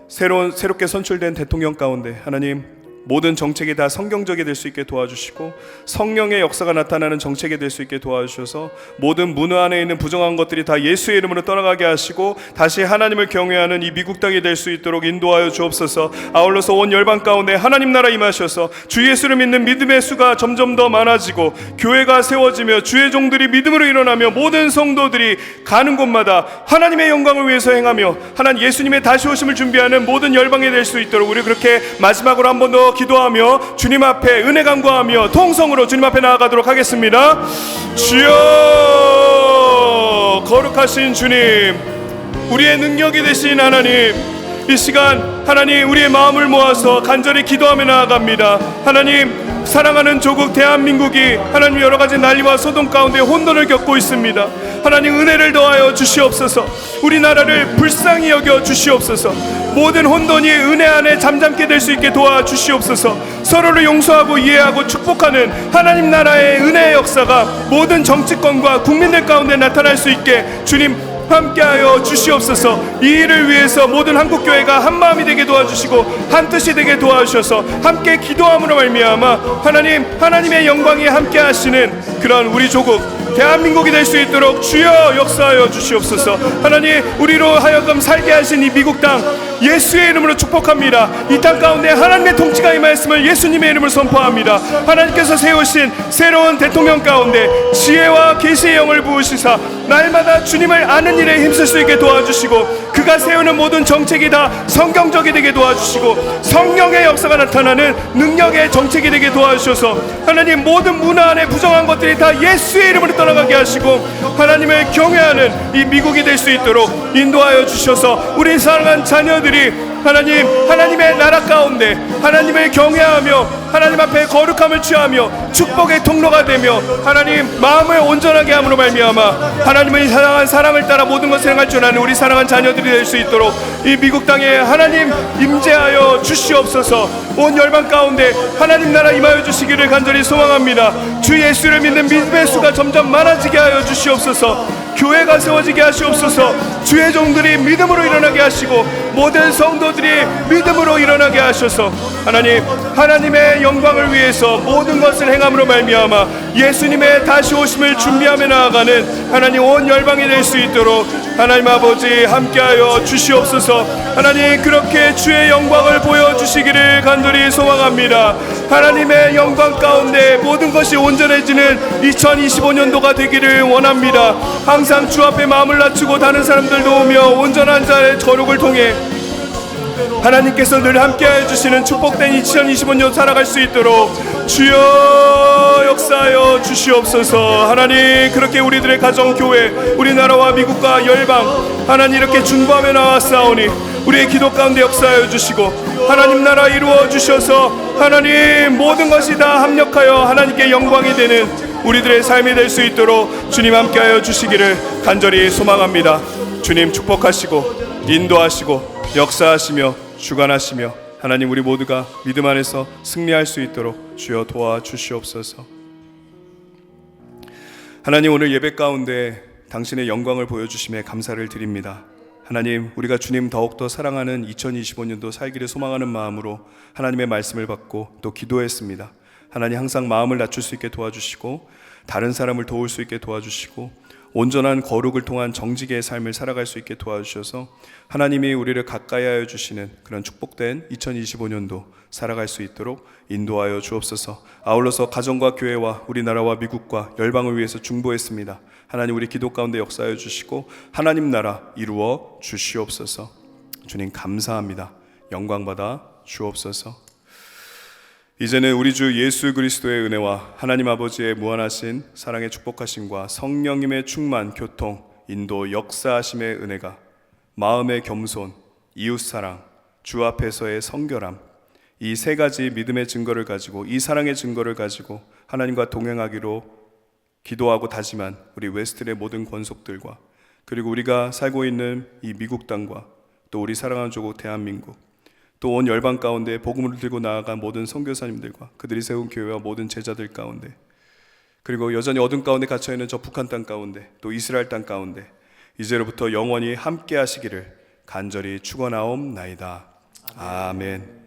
새롭게 선출된 대통령 가운데 하나님 모든 정책이 다 성경적이 될 수 있게 도와주시고 성령의 역사가 나타나는 정책이 될 수 있게 도와주셔서 모든 문화 안에 있는 부정한 것들이 다 예수의 이름으로 떠나가게 하시고 다시 하나님을 경외하는 이 미국 땅이 될 수 있도록 인도하여 주옵소서. 아울러서 온 열방 가운데 하나님 나라 임하셔서 주 예수를 믿는 믿음의 수가 점점 더 많아지고 교회가 세워지며 주의 종들이 믿음으로 일어나며 모든 성도들이 가는 곳마다 하나님의 영광을 위해서 행하며 하나님 예수님의 다시 오심을 준비하는 모든 열방이 될 수 있도록 우리 그렇게 마지막으로 한 번 더 기도하며 주님 앞에 은혜 간구하며 통성으로 주님 앞에 나아가도록 하겠습니다. 주여, 거룩하신 주님, 우리의 능력이 되신 하나님, 이 시간 하나님 우리의 마음을 모아서 간절히 기도하며 나아갑니다. 하나님, 사랑하는 조국 대한민국이 하나님 여러 가지 난리와 소동 가운데 혼돈을 겪고 있습니다. 하나님 은혜를 더하여 주시옵소서. 우리나라를 불쌍히 여겨 주시옵소서. 모든 혼돈이 은혜 안에 잠잠게 될 수 있게 도와주시옵소서. 서로를 용서하고 이해하고 축복하는 하나님 나라의 은혜의 역사가 모든 정치권과 국민들 가운데 나타날 수 있게 주님 함께하여 주시옵소서. 이 일을 위해서 모든 한국교회가 한마음이 되게 도와주시고 한뜻이 되게 도와주셔서 함께 기도함으로 말미암아 하나님의 영광이 함께하시는 그런 우리 조국 대한민국이 될 수 있도록 주여 역사하여 주시옵소서. 하나님, 우리로 하여금 살게 하신 이 미국 땅 예수의 이름으로 축복합니다. 이 땅 가운데 하나님의 통치가 임하였음을 예수님의 이름으로 선포합니다. 하나님께서 세우신 새로운 대통령 가운데 지혜와 계시의 영을 부으시사 날마다 주님을 아는 일에 힘쓸 수 있게 도와주시고 그가 세우는 모든 정책이 다 성경적이 되게 도와주시고 성령의 역사가 나타나는 능력의 정책이 되게 도와주셔서 하나님 모든 문화 안에 부정한 것들이 다 예수의 이름으로 떠나가게 하시고 하나님을 경외하는 이 미국이 될 수 있도록 인도하여 주셔서 우리 사랑한 자녀들이 하나님의 나라 가운데 하나님을 경외하며 하나님 앞에 거룩함을 취하며 축복의 통로가 되며 하나님 마음을 온전하게 함으로 말미암아 하나님의 사랑한 사랑을 따라 모든 것을 행할 줄 아는 우리 사랑한 자녀들이 될 수 있도록 이 미국 땅에 하나님 임재하여 주시옵소서. 온 열방 가운데 하나님 나라 임하여 주시기를 간절히 소망합니다. 주 예수를 믿는 믿음의 수가 점점 많아지게 하여 주시옵소서. 교회가 세워지게 하시옵소서. 주의 종들이 믿음으로 일어나게 하시고 모든 성도들이 믿음으로 일어나게 하셔서 하나님의 영광을 위해서 모든 것을 행함으로 말미암아 예수님의 다시 오심을 준비하며 나아가는 하나님 온 열방이 될 수 있도록 하나님 아버지 함께하여 주시옵소서. 하나님 그렇게 주의 영광을 보여주시기를 간절히 소망합니다. 하나님의 영광 가운데 모든 것이 온전해지는 2025년도가 되기를 원합니다. 항상 주 앞에 마음을 낮추고 다른 사람들도 오며 온전한 자의 거룩을 통해 하나님께서 늘 함께하여 주시는 축복된 2025년 살아갈 수 있도록 주여 역사하여 주시옵소서. 하나님 그렇게 우리들의 가정, 교회, 우리나라와 미국과 열방 하나님 이렇게 중보하며 나왔사오니 우리의 기도 가운데 역사하여 주시고 하나님 나라 이루어 주셔서 하나님 모든 것이 다 합력하여 하나님께 영광이 되는 우리들의 삶이 될 수 있도록 주님 함께하여 주시기를 간절히 소망합니다. 주님 축복하시고 인도하시고 역사하시며 주관하시며 하나님 우리 모두가 믿음 안에서 승리할 수 있도록 주여 도와주시옵소서. 하나님 오늘 예배 가운데 당신의 영광을 보여주심에 감사를 드립니다. 하나님 우리가 주님 더욱더 사랑하는 2025년도 살기를 소망하는 마음으로 하나님의 말씀을 받고 또 기도했습니다. 하나님 항상 마음을 낮출 수 있게 도와주시고 다른 사람을 도울 수 있게 도와주시고 온전한 거룩을 통한 정직의 삶을 살아갈 수 있게 도와주셔서 하나님이 우리를 가까이 하여 주시는 그런 축복된 2025년도 살아갈 수 있도록 인도하여 주옵소서. 아울러서 가정과 교회와 우리나라와 미국과 열방을 위해서 중보했습니다. 하나님 우리 기도 가운데 역사하여 주시고 하나님 나라 이루어 주시옵소서. 주님 감사합니다. 영광 받아 주옵소서. 이제는 우리 주 예수 그리스도의 은혜와 하나님 아버지의 무한하신 사랑의 축복하심과 성령님의 충만, 교통, 인도, 역사하심의 은혜가 마음의 겸손, 이웃사랑, 주 앞에서의 성결함 이 세 가지 믿음의 증거를 가지고 이 사랑의 증거를 가지고 하나님과 동행하기로 기도하고 다짐한 우리 웨스트의 모든 권속들과 그리고 우리가 살고 있는 이 미국 땅과 또 우리 사랑하는 조국 대한민국 또 온 열방 가운데 복음을 들고 나아간 모든 선교사님들과 그들이 세운 교회와 모든 제자들 가운데 그리고 여전히 어둠 가운데 갇혀 있는 저 북한 땅 가운데, 또 이스라엘 땅 가운데 이제로부터 영원히 함께 하시기를 간절히 축원하옵나이다. 아멘.